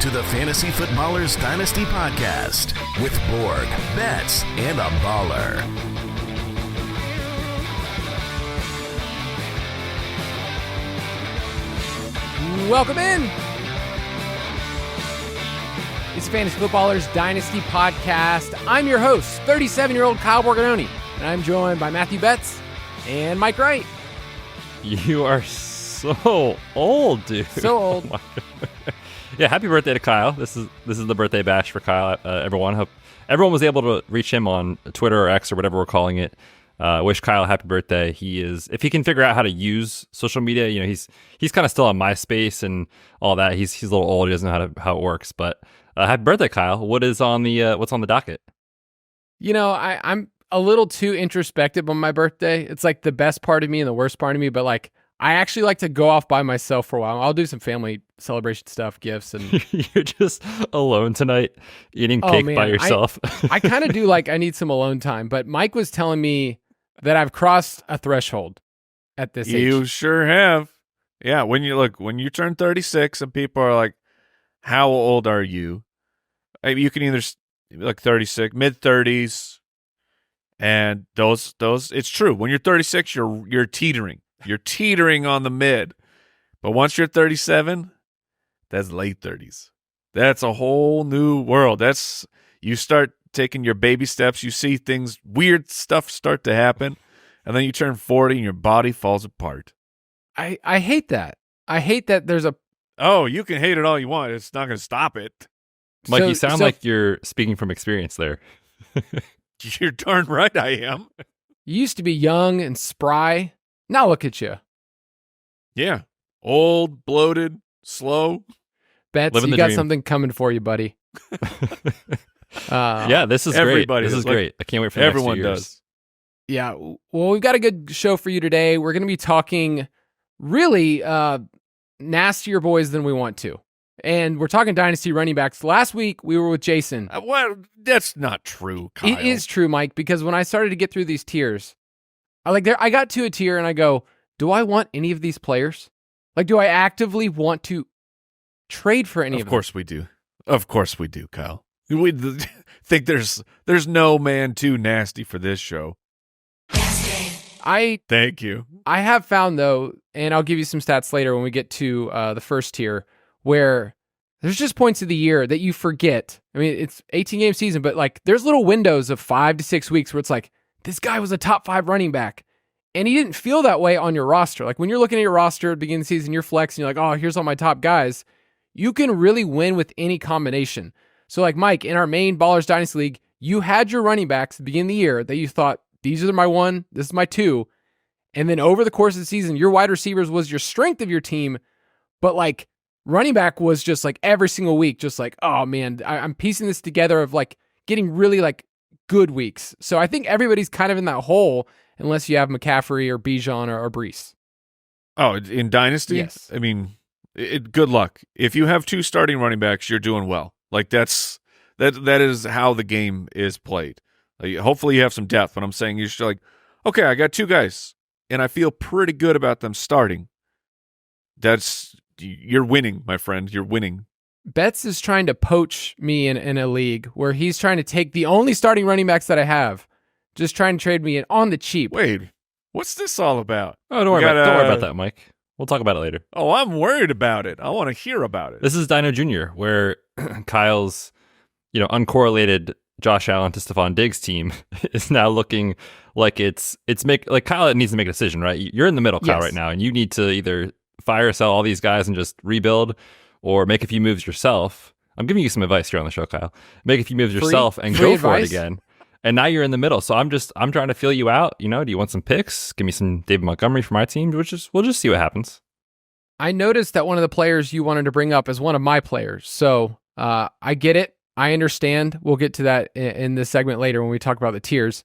to the Fantasy Footballers Dynasty Podcast with Borg, Betz, and a baller. Welcome in. It's Fantasy Footballers Dynasty Podcast. I'm your host, 37-year-old Kyle Borgononi, and I'm joined by Matthew Betz and Mike Wright. You are so old, dude. So old. Yeah, happy birthday to Kyle. This is the birthday bash for Kyle. Everyone, hope everyone was able to reach him on Twitter or X or whatever we're calling it. Wish Kyle a happy birthday. He is, if he can figure out how to use social media, you know, he's kind of still on MySpace and all that. He's a little old. He doesn't know how it works. But happy birthday, Kyle. What's on the docket? You know, I'm a little too introspective on my birthday. It's like the best part of me and the worst part of me. But like, I actually like to go off by myself for a while. I'll do some family celebration stuff, gifts, and you're just alone tonight eating cake by yourself. I kind of do like I need some alone time. But Mike was telling me that I've crossed a threshold at this age. You sure have. Yeah, when you turn 36 and people are like, how old are you? You can either like 36, mid-30s, and those it's true. When you're 36, you're teetering. You're teetering on the mid. But once you're 37, that's late 30s. That's a whole new world. You start taking your baby steps. You see things, weird stuff start to happen. And then you turn 40 and your body falls apart. I hate that. I hate that there's a... Oh, you can hate it all you want. It's not going to stop it. Mike, you sound like you're speaking from experience there. You're darn right I am. You used to be young and spry. Now look at you. Yeah. Old, bloated, slow. Betz, you got something coming for you, buddy. Yeah, this is great. This is great. I can't wait for the next 2 years. Everyone does. Yeah. Well, we've got a good show for you today. We're going to be talking really nastier boys than we want to. And we're talking dynasty running backs. Last week, we were with Jason. Well, that's not true, Kyle. It is true, Mike, because when I started to get through these tiers, I got to a tier and I go, do I want any of these players? Like, do I actively want to trade for any of them? Of course we do. Of course we do, Kyle. We think there's no man too nasty for this show. Thank you. I have found, though, and I'll give you some stats later when we get to the first tier, where there's just points of the year that you forget. I mean, it's 18-game season, but like there's little windows of 5 to 6 weeks where it's like, this guy was a top 5 running back, and he didn't feel that way on your roster. Like when you're looking at your roster at the beginning of the season, you're flexing, you're like, oh, here's all my top guys. You can really win with any combination. So like Mike, in our main Ballers Dynasty League, you had your running backs at the beginning of the year that you thought, these are my 1, this is my 2. And then over the course of the season, your wide receivers was your strength of your team, but like running back was just like every single week, just like, oh man, I'm piecing this together of like getting really like good weeks. So I think everybody's kind of in that hole unless you have McCaffrey or Bijan or Brees. Oh, in Dynasty? Yes. I mean, good luck. If you have 2 starting running backs, you're doing well. Like that is how the game is played. Like, hopefully you have some depth, but I'm saying you're just like, okay, I got 2 guys, and I feel pretty good about them starting. You're winning, my friend. You're winning. Betz is trying to poach me in a league where he's trying to take the only starting running backs that I have, just trying to trade me in on the cheap. Wait, what's this all about? Oh, don't worry about that, Mike. We'll talk about it later. Oh, I'm worried about it. I want to hear about it. This is Dino Jr., where Kyle's, uncorrelated Josh Allen to Stephon Diggs team is now looking like like Kyle needs to make a decision, right? You're in the middle, Kyle, yes, right now, and you need to either fire or sell all these guys and just rebuild, or make a few moves yourself. I'm giving you some advice here on the show, Kyle. Make a few moves yourself and go for it again. And now you're in the middle. So I'm trying to feel you out. Do you want some picks? Give me some David Montgomery for my team. We'll just see what happens. I noticed that one of the players you wanted to bring up is one of my players. So I get it. I understand. We'll get to that in this segment later when we talk about the tiers.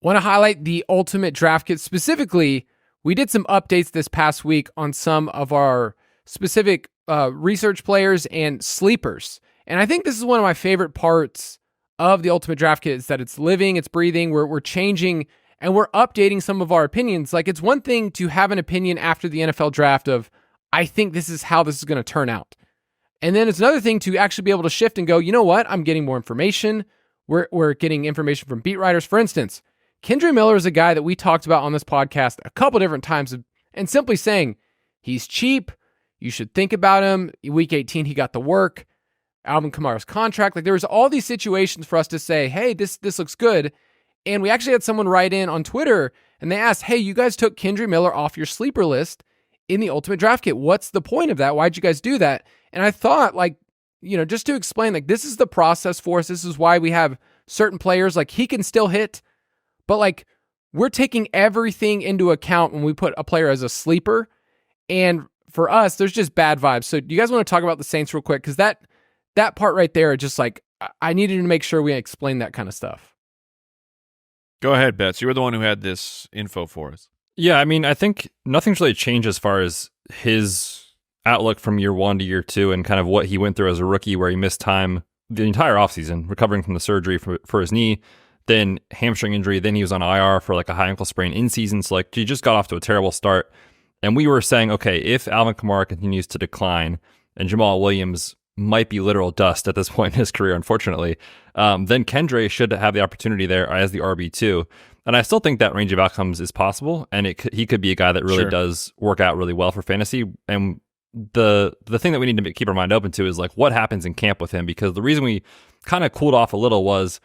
Want to highlight the Ultimate Draft Kit. Specifically, we did some updates this past week on some of our specific research players and sleepers. And I think this is one of my favorite parts of the Ultimate Draft Kit is that it's living, it's breathing, we're changing, and we're updating some of our opinions. Like, it's one thing to have an opinion after the NFL draft of, I think this is how this is going to turn out. And then it's another thing to actually be able to shift and go, you know what? I'm getting more information. We're getting information from beat writers. For instance, Kendre Miller is a guy that we talked about on this podcast a couple different times and simply saying he's cheap. You should think about him. Week 18, he got the work. Alvin Kamara's contract. Like there was all these situations for us to say, hey, this looks good. And we actually had someone write in on Twitter and they asked, hey, you guys took Kendre Miller off your sleeper list in the Ultimate Draft Kit. What's the point of that? Why'd you guys do that? And I thought, just to explain, this is the process for us. This is why we have certain players, he can still hit, but we're taking everything into account when we put a player as a sleeper. And for us, there's just bad vibes. So do you guys want to talk about the Saints real quick? Because that part right there, just I needed to make sure we explain that kind of stuff. Go ahead, Betz. You were the one who had this info for us. Yeah, I mean, I think nothing's really changed as far as his outlook from year 1 to year 2 and kind of what he went through as a rookie, where he missed time the entire offseason recovering from the surgery for his knee, then hamstring injury, then he was on IR for a high ankle sprain in season. So he just got off to a terrible start. And we were saying, okay, if Alvin Kamara continues to decline and Jamal Williams might be literal dust at this point in his career, unfortunately, then Kendre should have the opportunity there as the RB2. And I still think that range of outcomes is possible, and he could be a guy that really does work out really well for fantasy. And the thing that we need to keep our mind open to is what happens in camp with him, because the reason we kind of cooled off a little was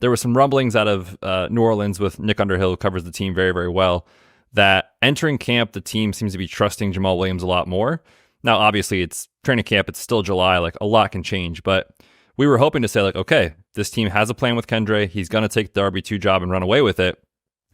there were some rumblings out of New Orleans with Nick Underhill, who covers the team very, very well, that entering camp, the team seems to be trusting Jamal Williams a lot more. Now, obviously, it's training camp. It's still July. A lot can change. But we were hoping to say, okay, this team has a plan with Kendre. He's going to take the RB2 job and run away with it.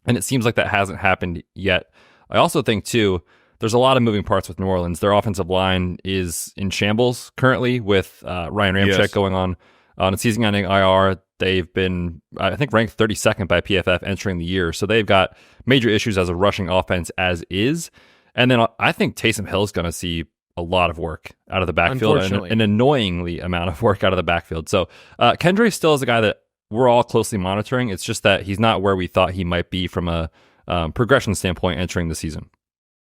And it seems like that hasn't happened yet. I also think, too, there's a lot of moving parts with New Orleans. Their offensive line is in shambles currently with Ryan Ramczyk going on a season-ending IR. They've been, I think, ranked 32nd by PFF entering the year. So they've got major issues as a rushing offense as is. And then I think Taysom Hill's going to see a lot of work out of the backfield, and an annoyingly amount of work out of the backfield. So Kendre still is a guy that we're all closely monitoring. It's just that he's not where we thought he might be from a progression standpoint entering the season.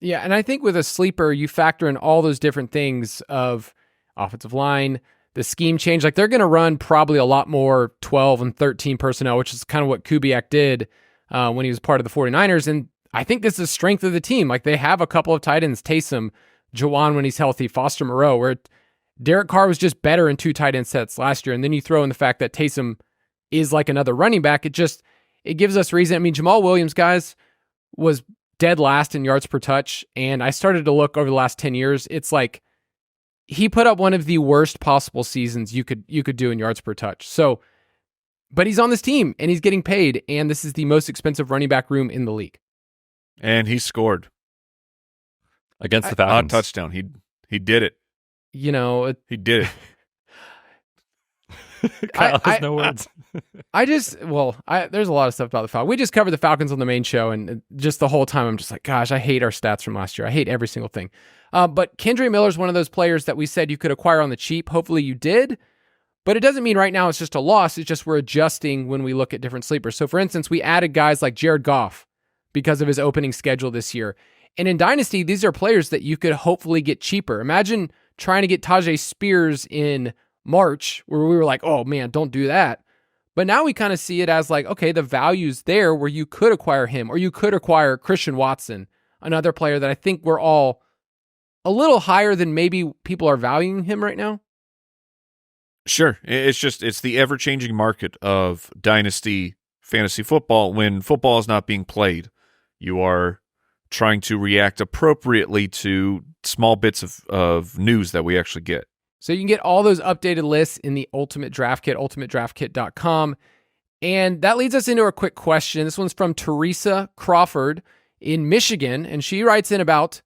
Yeah, and I think with a sleeper, you factor in all those different things of offensive line, the scheme change. They're going to run probably a lot more 12 and 13 personnel, which is kind of what Kubiak did when he was part of the 49ers. And I think this is the strength of the team. They have a couple of tight ends, Taysom, Juwan when he's healthy, Foster Moreau, where Derek Carr was just better in 2 tight end sets last year. And then you throw in the fact that Taysom is another running back. It gives us reason. I mean, Jamal Williams, guys, was dead last in yards per touch. And I started to look over the last 10 years. It's he put up one of the worst possible seasons you could do in yards per touch. So, but he's on this team and he's getting paid. And this is the most expensive running back room in the league. And he scored against the Falcons. A touchdown. He did it. He did it. Kyle has no words. There's a lot of stuff about the Falcons. We just covered the Falcons on the main show, and just the whole time I'm just gosh, I hate our stats from last year. I hate every single thing. But Kendre Miller is one of those players that we said you could acquire on the cheap. Hopefully you did. But it doesn't mean right now it's just a loss. It's just we're adjusting when we look at different sleepers. So for instance, we added guys like Jared Goff because of his opening schedule this year. And in Dynasty, these are players that you could hopefully get cheaper. Imagine trying to get Tajay Spears in March, where we were oh man, don't do that. But now we kind of see it as okay, the value's there where you could acquire him, or you could acquire Christian Watson, another player that I think we're all a little higher than maybe people are valuing him right now. Sure. It's the ever-changing market of Dynasty fantasy football. When football is not being played, you are trying to react appropriately to small bits of news that we actually get. So you can get all those updated lists in the Ultimate Draft Kit, ultimatedraftkit.com. And that leads us into a quick question. This one's from Teresa Crawford in Michigan, and she writes in about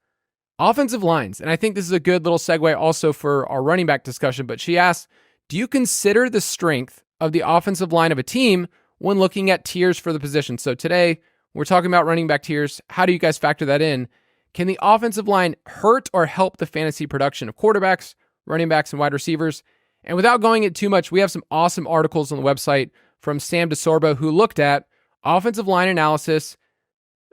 offensive lines. And I think this is a good little segue also for our running back discussion, but she asks, do you consider the strength of the offensive line of a team when looking at tiers for the position? So today, we're talking about running back tiers. How do you guys factor that in? Can the offensive line hurt or help the fantasy production of quarterbacks, running backs, and wide receivers? And without going into too much, we have some awesome articles on the website from Sam DeSorbo, who looked at offensive line analysis.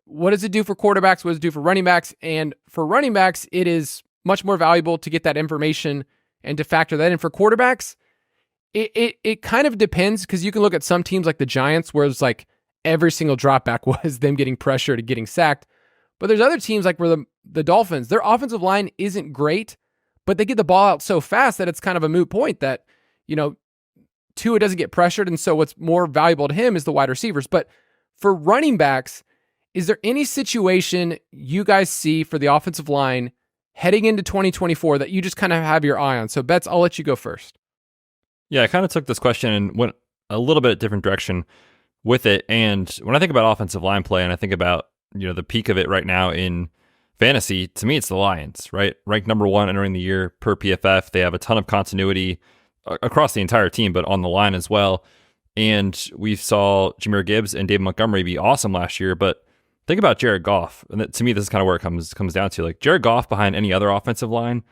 What does it do for quarterbacks? What does it do for running backs? And for running backs, it is much more valuable to get that information And to factor that in for quarterbacks, it kind of depends, because you can look at some teams like the Giants where it's like every single dropback was them getting pressured and getting sacked. But there's other teams like where the Dolphins, their offensive line isn't great, but they get the ball out so fast that it's kind of a moot point that, Tua doesn't get pressured. And so what's more valuable to him is the wide receivers. But for running backs, is there any situation you guys see for the offensive line heading into 2024 that you just kind of have your eye on? So Betz, I'll let you go first. Yeah, I kind of took this question and went a little bit different direction with it. And when I think about offensive line play and I think about, the peak of it right now in fantasy, to me, it's the Lions, right? Ranked number 1 entering the year per PFF. They have a ton of continuity across the entire team, but on the line as well. And we saw Jahmyr Gibbs and David Montgomery be awesome last year, but think about Jared Goff. And to me, this is kind of where it comes down to. Like, Jared Goff behind any other offensive line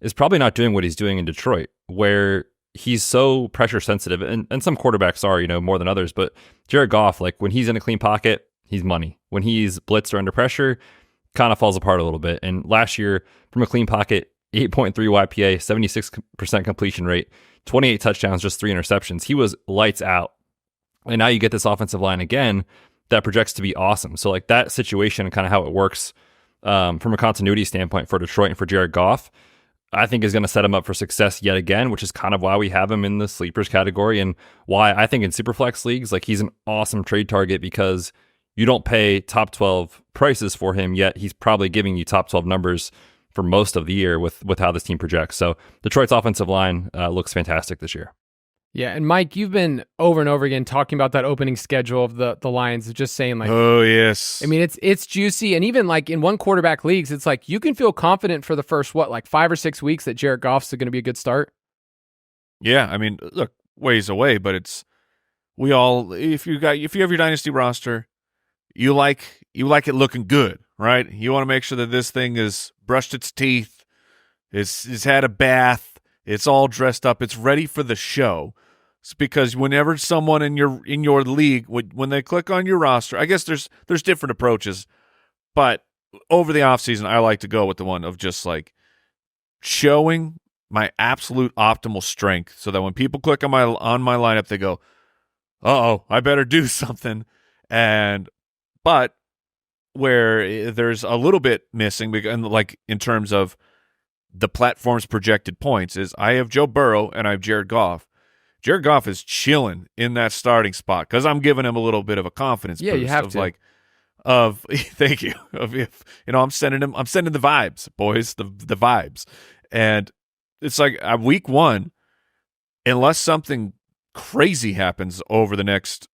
is probably not doing what he's doing in Detroit, where he's so pressure sensitive. And some quarterbacks are, more than others. But Jared Goff, like, when he's in a clean pocket, he's money. When he's blitzed or under pressure, kind of falls apart a little bit. And last year, from a clean pocket, 8.3 YPA, 76% completion rate, 28 touchdowns, just 3 interceptions. He was lights out. And now you get this offensive line again that projects to be awesome. So like that situation and kind of how it works from a continuity standpoint for Detroit and for Jared Goff, I think is going to set him up for success yet again, which is kind of why we have him in the sleepers category and why I think in Superflex leagues, like, he's an awesome trade target, because you don't pay top 12 prices for him, yet he's probably giving you top 12 numbers for most of the year with how this team projects. So Detroit's offensive line looks fantastic this year. Yeah, and Mike, you've been over and over again talking about that opening schedule of the Lions, just saying like, oh yes. I mean, it's juicy, and even like in one quarterback leagues, it's like you can feel confident for the first 5 or 6 weeks that Jared Goff's going to be a good start. Yeah, I mean, look, ways away, but if you have your dynasty roster, you like it looking good, right? You want to make sure that this thing has brushed its teeth, it's had a bath, it's all dressed up, it's ready for the show. It's because whenever someone in your league, when they click on your roster, I guess there's different approaches, but over the offseason, I like to go with the one of just like showing my absolute optimal strength, so that when people click on my lineup, they go, "Uh-oh, I better do something." But where there's a little bit missing, and like in terms of the platform's projected points, is I have Joe Burrow and I have Jared Goff. Jared Goff is chilling in that starting spot because I'm giving him a little bit of a confidence boost. You have to. Thank you. I'm sending the vibes, boys, the vibes. And it's like week 1, unless something crazy happens over the next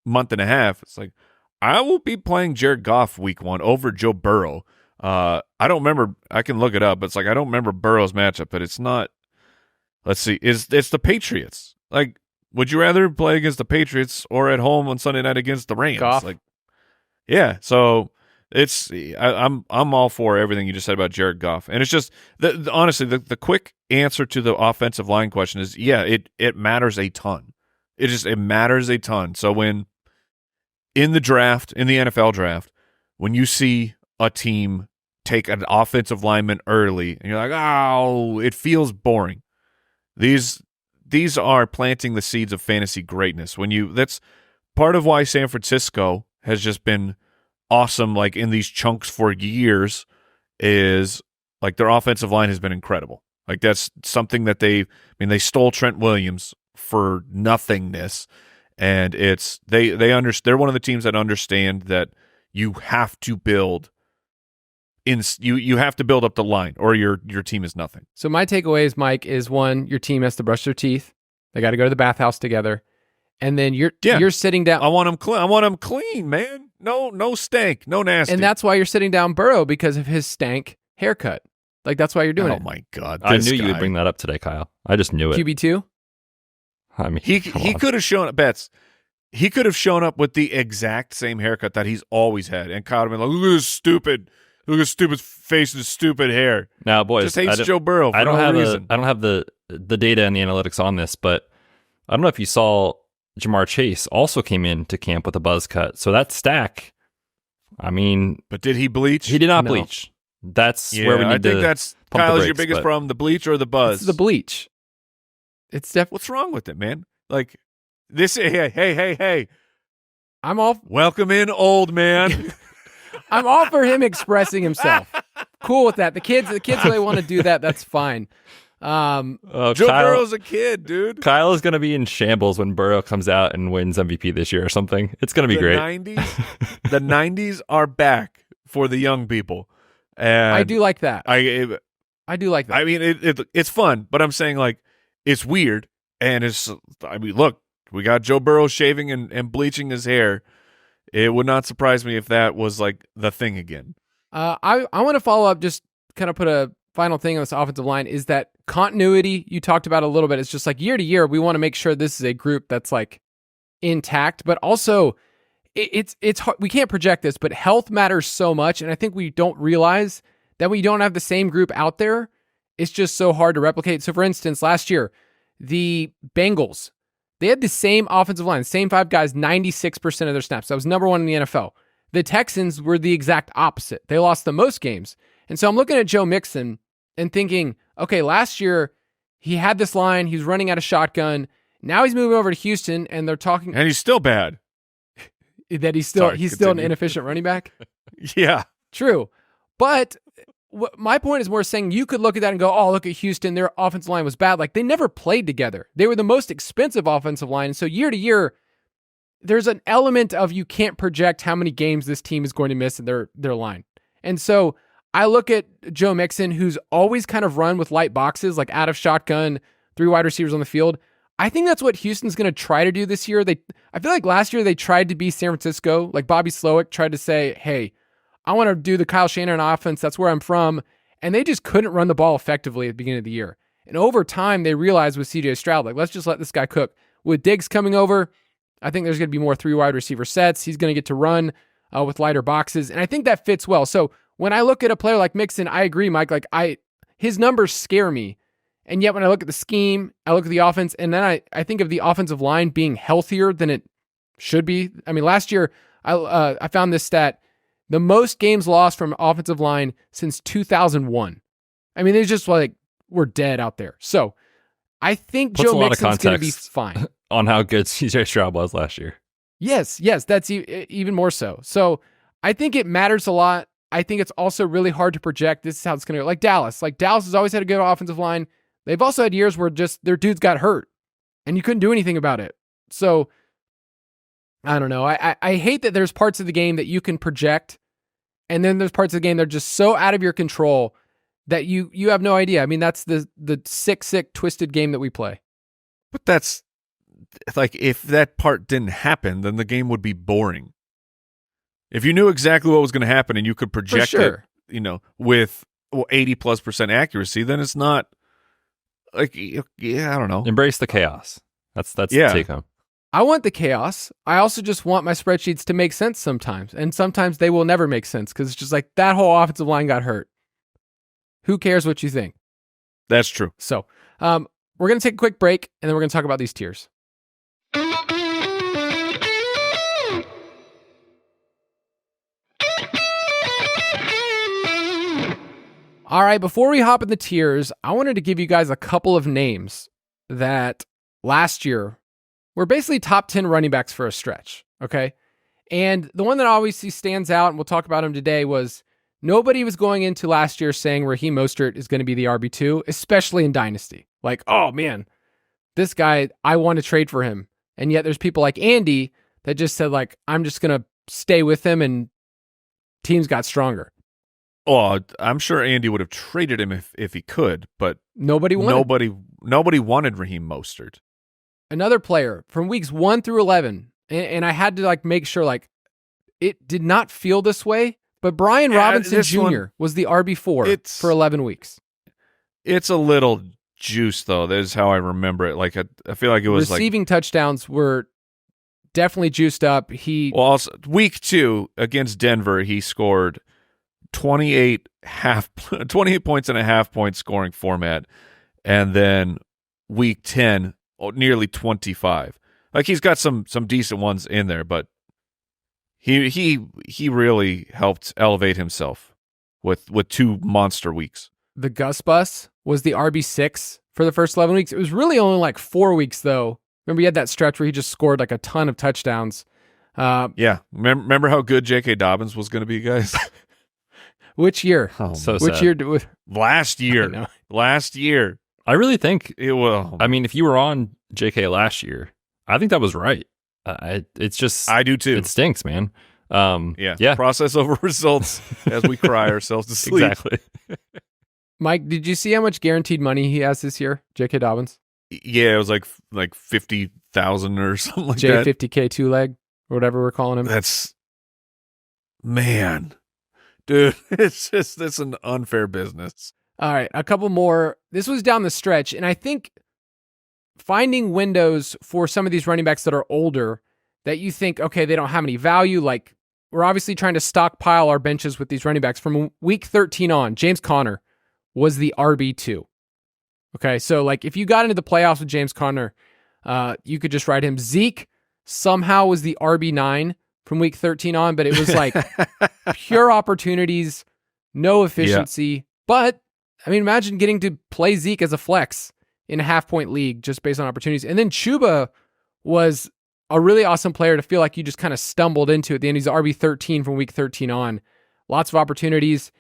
month and a half, it's like I will be playing Jared Goff week 1 over Joe Burrow. I don't remember. I can look it up. But it's like I don't remember Burrow's matchup, but it's not. Let's see. It's the Patriots. Like, would you rather play against the Patriots or at home on Sunday night against the Rams? Goff. Like, yeah. So I'm all for everything you just said about Jared Goff, and it's just honestly the quick answer to the offensive line question is it matters a ton. It matters a ton. So when in the NFL draft, when you see a team take an offensive lineman early, and you're like, oh, it feels boring. These are planting the seeds of fantasy greatness. That's part of why San Francisco has just been awesome, like in these chunks for years, is like their offensive line has been incredible. Like that's something that they stole Trent Williams for nothingness, and they're one of the teams that understand that you have to build you have to build up the line, or your team is nothing. So my takeaways, Mike, is one, your team has to brush their teeth. They got to go to the bathhouse together. And then you're sitting down. I want them clean. I want them clean, man. No stank, no nasty. And that's why you're sitting down Burrow, because of his stank haircut. Like, that's why you're doing it. Oh my God. I knew you would bring that up today, Kyle. I just knew it. QB2? I mean, he could have shown up, Betz. He could have shown up with the exact same haircut that he's always had, and Kyle would have been like, look at this stupid face and stupid hair. Now, boys, just hates Joe Burrow for no reason. I don't have the data and the analytics on this, but I don't know if you saw Jamar Chase also came into camp with a buzz cut. So that stack, I mean, but did he bleach? He did not No. bleach. That's where we need to. I think that's pump the Kyle. Is brakes, your biggest but- problem the bleach or the buzz? It's the bleach. It's definitely. What's wrong with it, man? Like this. Hey. I'm all. Welcome in, old man. I'm all for him expressing himself. Cool with that. The kids really want to do that. That's fine. Oh, Joe Kyle, Burrow's a kid, dude. Kyle is going to be in shambles when Burrow comes out and wins MVP this year or something. It's going to be great. The 90s are back for the young people. And I do like that. I do like that. I mean, it's fun, but I'm saying, like, it's weird. And look, we got Joe Burrow shaving and bleaching his hair. It would not surprise me if that was, like, the thing again. I want to follow up, just kind of put a final thing on this offensive line, is that continuity you talked about a little bit. It's just like year to year, we want to make sure this is a group that's like intact, but also it's hard. We can't project this, but health matters so much. And I think we don't realize that when you don't have the same group out there, it's just so hard to replicate. So for instance, last year, the Bengals, they had the same offensive line, same 5 guys, 96% of their snaps. That was number 1 in the NFL. The Texans were the exact opposite. They lost the most games. And so I'm looking at Joe Mixon and thinking, okay, last year he had this line, he was running out of shotgun. Now he's moving over to Houston and they're talking. And he's still bad. That he's still an inefficient running back. Yeah. True. But my point is more saying you could look at that and go, oh, look at Houston. Their offensive line was bad. Like, they never played together. They were the most expensive offensive line. And so year to year, there's an element of you can't project how many games this team is going to miss in their line. And so I look at Joe Mixon, who's always kind of run with light boxes, like out of shotgun, 3 wide receivers on the field. I think that's what Houston's going to try to do this year. I feel like last year they tried to be San Francisco. Like Bobby Slowick tried to say, hey, I want to do the Kyle Shanahan offense. That's where I'm from. And they just couldn't run the ball effectively at the beginning of the year. And over time, they realized with CJ Stroud, like, let's just let this guy cook. With Diggs coming over, I think there's going to be more 3 wide receiver sets. He's going to get to run with lighter boxes. And I think that fits well. So when I look at a player like Mixon, I agree, Mike. Like, his numbers scare me. And yet when I look at the scheme, I look at the offense, and then I think of the offensive line being healthier than it should be. I mean, last year, I found this stat, the most games lost from offensive line since 2001. I mean, they just like were dead out there. So I think Puts Joe Mixon's going to be fine. On how good CJ Stroud was last year. Yes, that's even more so. So I think it matters a lot. I think it's also really hard to project. This is how it's going to go. Like Dallas. Like Dallas has always had a good offensive line. They've also had years where just their dudes got hurt and you couldn't do anything about it. So I don't know. I hate that there's parts of the game that you can project, and then there's parts of the game that are just so out of your control that you have no idea. I mean, that's the sick, twisted game that we play. But that's like, if that part didn't happen, then the game would be boring. If you knew exactly what was going to happen and you could project it, with 80+% accuracy, then it's not like, yeah, I don't know. Embrace the chaos. That's the take home. I want the chaos. I also just want my spreadsheets to make sense sometimes. And sometimes they will never make sense because it's just like that whole offensive line got hurt. Who cares what you think? That's true. So we're going to take a quick break, and then we're going to talk about these tiers. All right, before we hop in the tiers, I wanted to give you guys a couple of names that last year were basically top 10 running backs for a stretch, okay? And the one that obviously stands out, and we'll talk about him today, was nobody was going into last year saying Raheem Mostert is going to be the RB2, especially in Dynasty. Like, oh man, this guy, I want to trade for him. And yet there's people like Andy that just said, like, I'm just going to stay with him, and teams got stronger. Oh, I'm sure Andy would have traded him if he could, but nobody wanted. Nobody wanted Raheem Mostert. Another player from weeks 1 through 11, and I had to like make sure like it did not feel this way, but Brian Robinson Jr. was the RB4 for 11 weeks. It's a little juice though. That is how I remember it. Like I feel like it was receiving touchdowns were definitely juiced up. Also week 2 against Denver, he scored 28 points in a half point scoring format, and then week 10 nearly 25. Like, he's got some decent ones in there, but he really helped elevate himself. with 2 monster weeks. The Gus Bus was the RB6 for the first 11 weeks. It was really only like 4 weeks, though. Remember, he had that stretch where he just scored like a ton of touchdowns. Yeah. Remember how good J.K. Dobbins was going to be, guys? Which year? Oh, so Which sad. year? Last year. Last year. I really think It will. I mean, if you were on JK last year, I think that was right. It's just I do too. It stinks, man. Yeah. Process over results as we cry ourselves to sleep. Exactly. Mike, did you see how much guaranteed money he has this year? J.K. Dobbins? Yeah, it was like 50,000 or something like that. J50K two-leg, or whatever we're calling him. That's, man, dude, it's an unfair business. All right, a couple more. This was down the stretch, and I think finding windows for some of these running backs that are older that you think, okay, they don't have any value. Like, we're obviously trying to stockpile our benches with these running backs. From week 13 on, James Conner was the RB2. Okay, so like if you got into the playoffs with James Conner, you could just write him. Zeke somehow was the RB9 from week 13 on, but it was like pure opportunities, no efficiency. Yeah. But, I mean, imagine getting to play Zeke as a flex in a half-point league just based on opportunities. And then Chuba was a really awesome player to feel like you just kind of stumbled into at the end. He's RB13 from week 13 on. Lots of opportunities.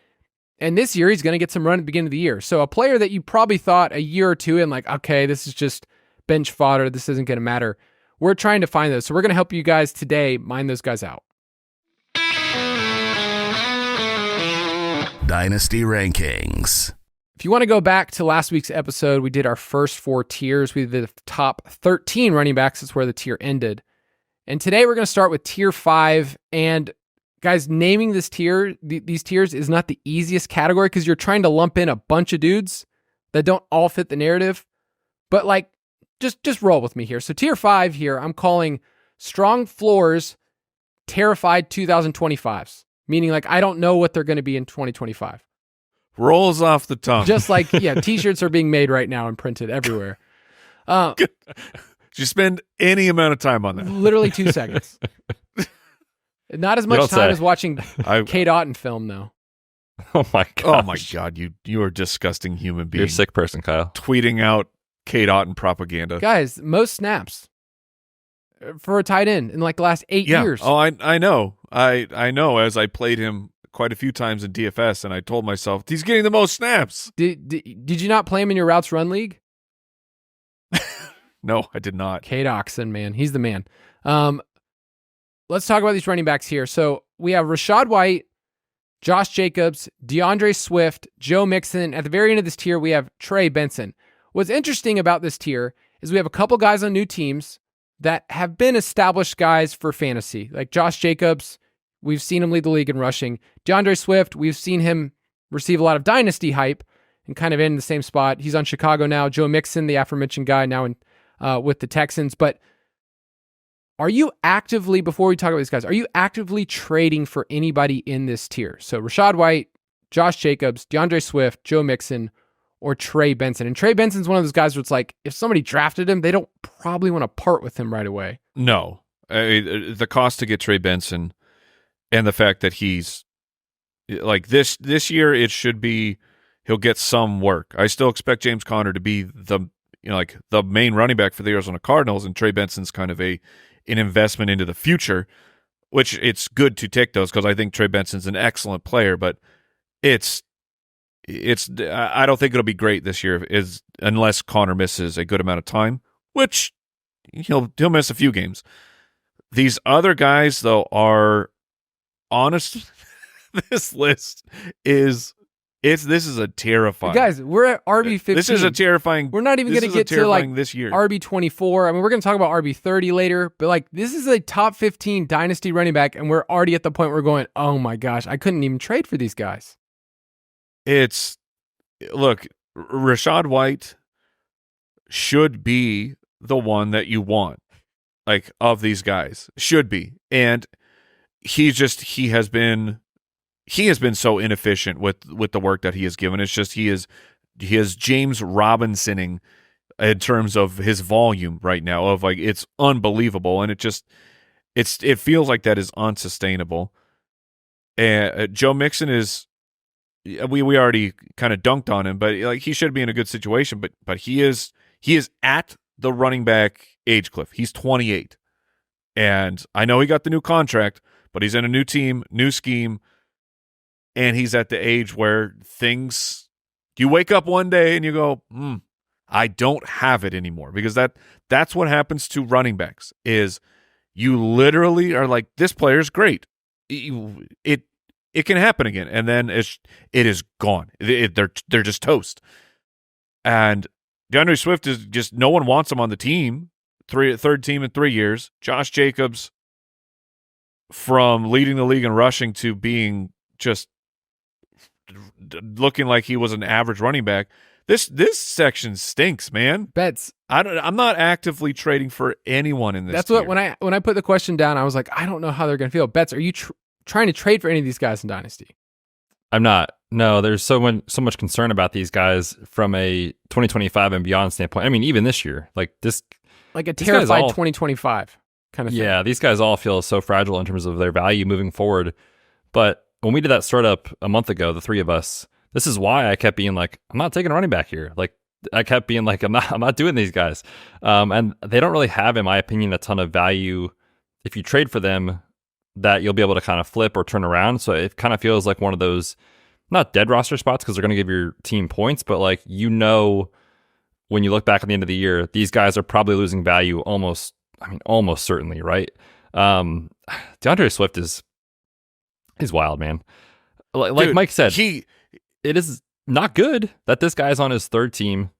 And this year, he's going to get some run at the beginning of the year. So a player that you probably thought a year or two in, like, okay, this is just bench fodder. This isn't going to matter. We're trying to find those. So we're going to help you guys today mine those guys out. Dynasty Rankings. If you want to go back to last week's episode, we did our first 4 tiers. We did the top 13 running backs. That's where the tier ended. And today we're going to start with tier 5. And guys, naming this tier, these tiers is not the easiest category because you're trying to lump in a bunch of dudes that don't all fit the narrative. But like, just roll with me here. So tier 5 here, I'm calling strong floors, terrified 2025s. Meaning like, I don't know what they're going to be in 2025. Rolls off the tongue. Just like, yeah, t-shirts are being made right now and printed everywhere. Did you spend any amount of time on that? Literally 2 seconds. Not as much time as watching Kate Otten film, though. Oh my god! Oh my god! You are a disgusting human being. You're a sick person, Kyle. Tweeting out Kate Otten propaganda, guys. Most snaps for a tight end in like the last 8 years. Oh, I know. I know. As I played him quite a few times in DFS, and I told myself he's getting the most snaps. Did you not play him in your routes run league? No, I did not. Kate Oxen, man, he's the man. Let's talk about these running backs here. So we have Rachaad White, Josh Jacobs, DeAndre Swift, Joe Mixon. At the very end of this tier, we have Trey Benson. What's interesting about this tier is we have a couple guys on new teams that have been established guys for fantasy. Like Josh Jacobs, we've seen him lead the league in rushing. DeAndre Swift, we've seen him receive a lot of dynasty hype and kind of in the same spot. He's on Chicago now. Joe Mixon, the aforementioned guy, now in with the Texans. But are you actively, before we talk about these guys, are you actively trading for anybody in this tier? So Rachaad White, Josh Jacobs, DeAndre Swift, Joe Mixon, or Trey Benson. And Trey Benson's one of those guys where it's like, if somebody drafted him, they don't probably want to part with him right away. No. The cost to get Trey Benson and the fact that he's like this year, it should be, he'll get some work. I still expect James Conner to be the main running back for the Arizona Cardinals, and Trey Benson's kind of an investment into the future, which it's good to take those because I think Trey Benson's an excellent player, but I don't think it'll be great this year unless Conner misses a good amount of time, which he'll miss a few games. These other guys, though, are honest. This list is this is a terrifying. Guys, we're at RB15. This is a terrifying. We're not even going to get to like this year. RB24. I mean, we're going to talk about RB30 later, but like this is a top 15 dynasty running back, and we're already at the point where we're going, oh my gosh, I couldn't even trade for these guys. Look, Rachaad White should be the one that you want, like of these guys should be, and he has been so inefficient with the work that he has given. It's just he is James Robinsoning in terms of his volume right now. Of like it's unbelievable, and it feels like that is unsustainable. And Joe Mixon is we already kind of dunked on him, but like he should be in a good situation. But he is at the running back age cliff. He's 28, and I know he got the new contract, but he's in a new team, new scheme, and he's at the age where things. You wake up one day and you go, I don't have it anymore, because that's what happens to running backs. Is you literally are like, this player's great. It can happen again, and then it is gone. They're just toast. And DeAndre Swift is just, no one wants him on the team. Third team in 3 years. Josh Jacobs, from leading the league in rushing to being just looking like he was an average running back. This section stinks, man. Betz. I'm not actively trading for anyone in this. That's tier. what when I put the question down, I was like, I don't know how they're going to feel. Betz, are you trying to trade for any of these guys in Dynasty? I'm not. No, there's so much concern about these guys from a 2025 and beyond standpoint. I mean, even this year, like a terrified 2025 kind of thing. Yeah, these guys all feel so fragile in terms of their value moving forward. But when we did that startup a month ago, the three of us, this is why I kept being like, I'm not taking a running back here. Like, I kept being like, I'm not doing these guys. And they don't really have, in my opinion, a ton of value if you trade for them that you'll be able to kind of flip or turn around. So it kind of feels like one of those, not dead roster spots because they're going to give your team points, but like, when you look back at the end of the year, these guys are probably losing value almost certainly, right? DeAndre Swift is wild, man. Like Dude, Mike said, it is not good that this guy's on his third team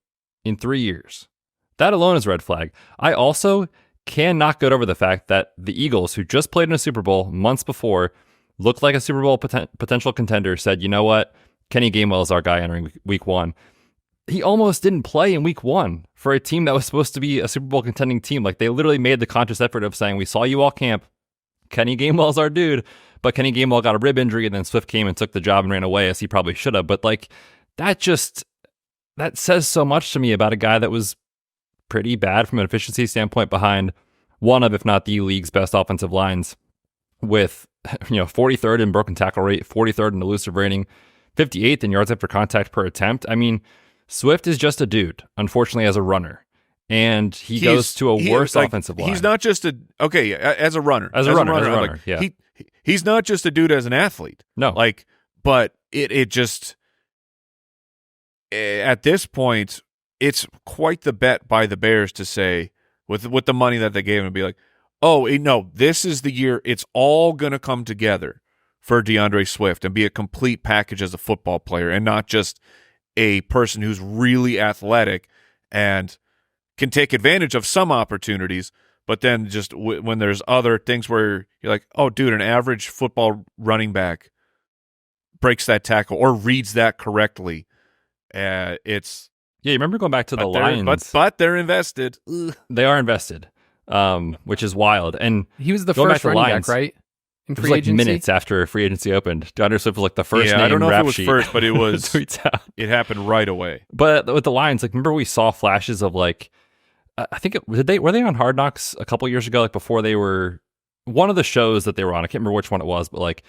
in 3 years. That alone is a red flag. I also cannot get over the fact that the Eagles, who just played in a Super Bowl months before, looked like a Super Bowl potential contender, said, you know what? Kenny Gainwell is our guy entering week one. He almost didn't play in week one for a team that was supposed to be a Super Bowl contending team. Like, they literally made the conscious effort of saying, we saw you all camp. Kenny Gainwell's our dude. But Kenny Gainwell got a rib injury, and then Swift came and took the job and ran away, as he probably should have. But like, that says so much to me about a guy that was pretty bad from an efficiency standpoint behind one of, if not the league's best offensive lines, with 43rd in broken tackle rate, 43rd in elusive rating, 58th in yards after contact per attempt. I mean, Swift is just a dude, unfortunately, as a runner. And he goes to a worse offensive line. He's not just as a runner. As a runner, yeah. He's not just a dude as an athlete. No. But it just, at this point, it's quite the bet by the Bears to say, with the money that they gave him, to be like, oh, no, this is the year it's all going to come together for DeAndre Swift and be a complete package as a football player, and not just a person who's really athletic and can take advantage of some opportunities, but then just when there's other things where you're like, oh, dude, an average football running back breaks that tackle or reads that correctly. It's you remember going back to the Lions, but they're invested. Ugh. They are invested, which is wild. And he was the first running back, right? In free agency? Minutes after free agency opened, DeAndre Swift was like the first name. I don't know if it was sheet. first, but it was. Tweets out. It happened right away. But with the Lions, like, remember we saw flashes of like, I think were they on Hard Knocks a couple years ago? Like, before they were one of the shows that they were on. I can't remember which one it was, but like,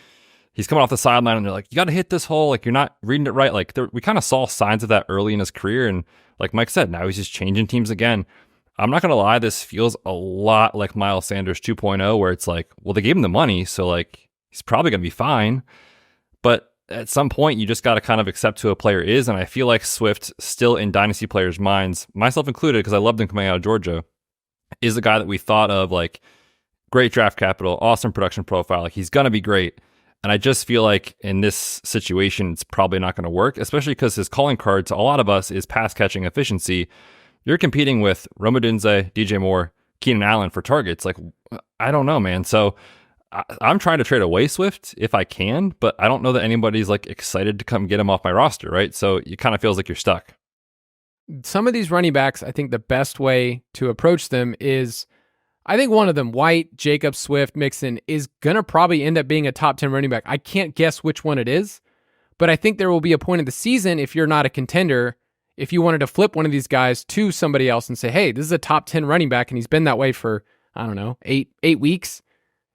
he's coming off the sideline and they're like, you got to hit this hole. Like, you're not reading it right. Like, we kind of saw signs of that early in his career. And like Mike said, now he's just changing teams again. I'm not going to lie. This feels a lot like Miles Sanders 2.0, where it's like, well, they gave him the money, so like, he's probably going to be fine. But at some point, you just got to kind of accept who a player is. And I feel like Swift, still in dynasty players' minds, myself included, because I loved him coming out of Georgia, is the guy that we thought of like, great draft capital, awesome production profile. Like, he's going to be great. And I just feel like in this situation, it's probably not going to work, especially because his calling card to a lot of us is pass catching efficiency. You're competing with Rome Odunze, DJ Moore, Keenan Allen for targets. Like, I don't know, man. So I'm trying to trade away Swift if I can, but I don't know that anybody's like excited to come get him off my roster, right? So it kind of feels like you're stuck. Some of these running backs, I think the best way to approach them is, I think one of them, White, Jacobs, Swift, Mixon, is going to probably end up being a top 10 running back. I can't guess which one it is, but I think there will be a point in the season, if you're not a contender, if you wanted to flip one of these guys to somebody else and say, hey, this is a top 10 running back, and he's been that way for, I don't know, eight weeks,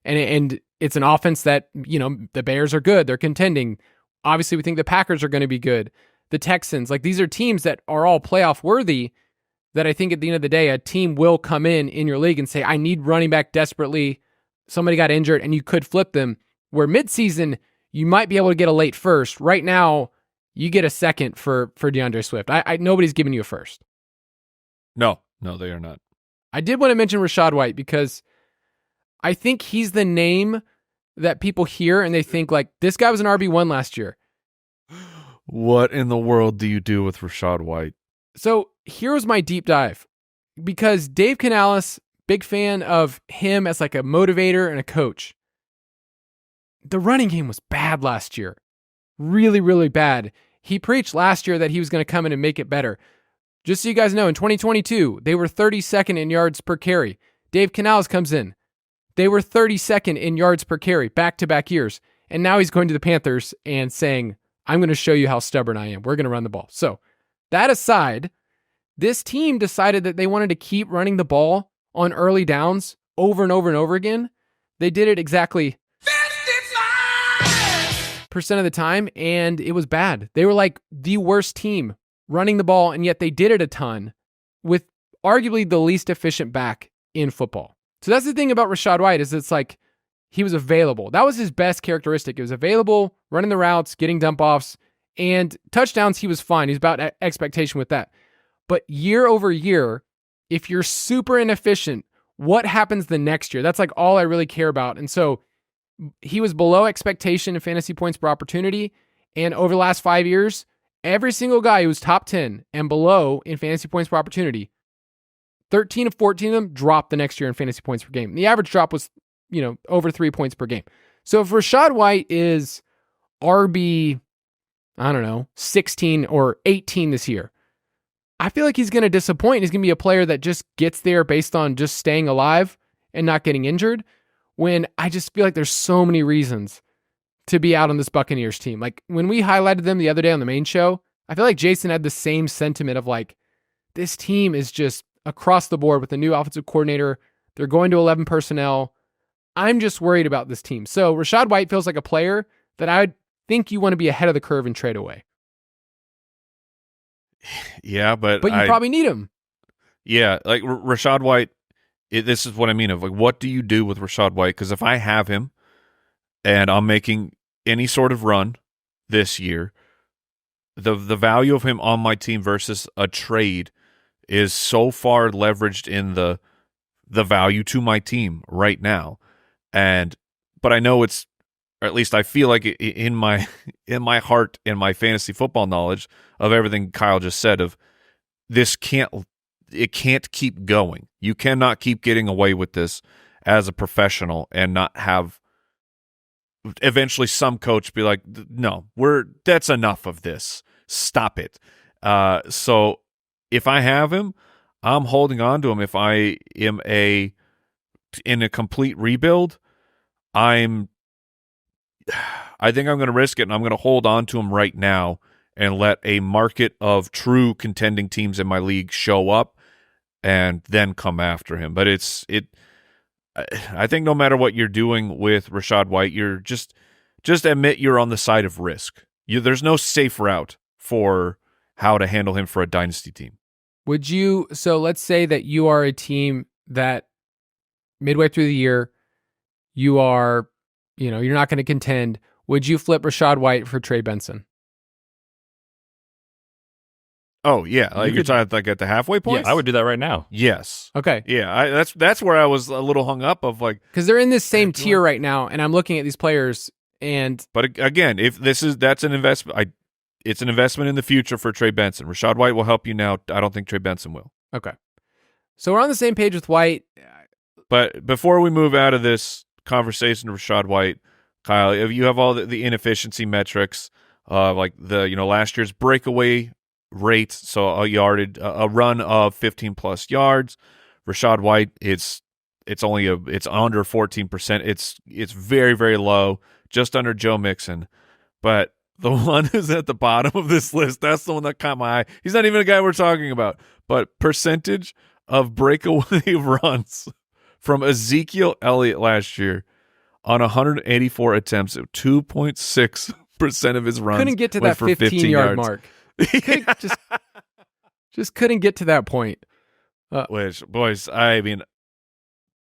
and it's an offense that, the Bears are good, they're contending. Obviously, we think the Packers are going to be good. The Texans, like these are teams that are all playoff worthy that I think at the end of the day, a team will come in your league and say, I need running back desperately. Somebody got injured and you could flip them. Where midseason, you might be able to get a late first. Right now, you get a second for DeAndre Swift. Nobody's giving you a first. No, they are not. I did want to mention Rachaad White because I think he's the name that people hear and they think like, this guy was an RB1 last year. What in the world do you do with Rachaad White? So here's my deep dive. Because Dave Canales, big fan of him as like a motivator and a coach. The running game was bad last year. Really, really bad. He preached last year that he was going to come in and make it better. Just so you guys know, in 2022, they were 32nd in yards per carry. Dave Canales comes in. They were 32nd in yards per carry, back-to-back years. And now he's going to the Panthers and saying, I'm going to show you how stubborn I am. We're going to run the ball. So that aside, this team decided that they wanted to keep running the ball on early downs over and over and over again. They did it exactly 55% of the time, and it was bad. They were like the worst team running the ball, and yet they did it a ton with arguably the least efficient back in football. So that's the thing about Rachaad White is it's like he was available. That was his best characteristic. It was available, running the routes, getting dump offs, and touchdowns. He was fine. He's about expectation with that. But year over year, if you're super inefficient, what happens the next year? That's like all I really care about. And so he was below expectation in fantasy points per opportunity. And over the last 5 years, every single guy who was top 10 and below in fantasy points per opportunity, 13 of 14 of them dropped the next year in fantasy points per game. And the average drop was, over 3 points per game. So if Rachaad White is RB, 16 or 18 this year, I feel like he's going to disappoint. He's going to be a player that just gets there based on just staying alive and not getting injured, when I just feel like there's so many reasons to be out on this Buccaneers team. Like when we highlighted them the other day on the main show, I feel like Jason had the same sentiment of like, this team is just across the board with the new offensive coordinator. They're going to 11 personnel. I'm just worried about this team. So Rachaad White feels like a player that I think you want to be ahead of the curve and trade away. Yeah, but you probably need him. Yeah, like Rachaad White, this is what I mean of like, what do you do with Rachaad White? Because if I have him and I'm making any sort of run this year, the value of him on my team versus a trade is so far leveraged in the value to my team right now. But I know it's, or at least I feel like in my heart, in my fantasy football knowledge of everything Kyle just said, of this it can't keep going. You cannot keep getting away with this as a professional and not have eventually some coach be like, no, that's enough of this. Stop it. So if I have him, I'm holding on to him. If I am in a complete rebuild, I think I'm going to risk it, and I'm going to hold on to him right now and let a market of true contending teams in my league show up and then come after him. But I think no matter what you're doing with Rachaad White, you're just admit you're on the side of risk. There's no safe route for how to handle him for a dynasty team. So let's say that you are a team that midway through the year, you are, you're not going to contend. Would you flip Rachaad White for Trey Benson? Oh yeah, like you're talking like at the halfway point. Yes. I would do that right now. Yes. Okay. Yeah, that's where I was a little hung up of like, because they're in this same tier right now, and I'm looking at these players, and but again, if that's an investment, it's an investment in the future for Trey Benson. Rachaad White will help you now. I don't think Trey Benson will. Okay. So we're on the same page with White. But before we move out of this conversation of Rachaad White, Kyle, if you have all the inefficiency metrics, like the last year's breakaway rate, so a run of 15 plus yards. Rachaad White, it's under 14%. It's very, very low, just under Joe Mixon. But the one who's at the bottom of this list, that's the one that caught my eye. He's not even a guy we're talking about, but percentage of breakaway runs from Ezekiel Elliott last year on 184 attempts at 2.6 of his runs couldn't get to went that for 15-yard yards. mark. Just couldn't get to that point. Which, boys, I mean,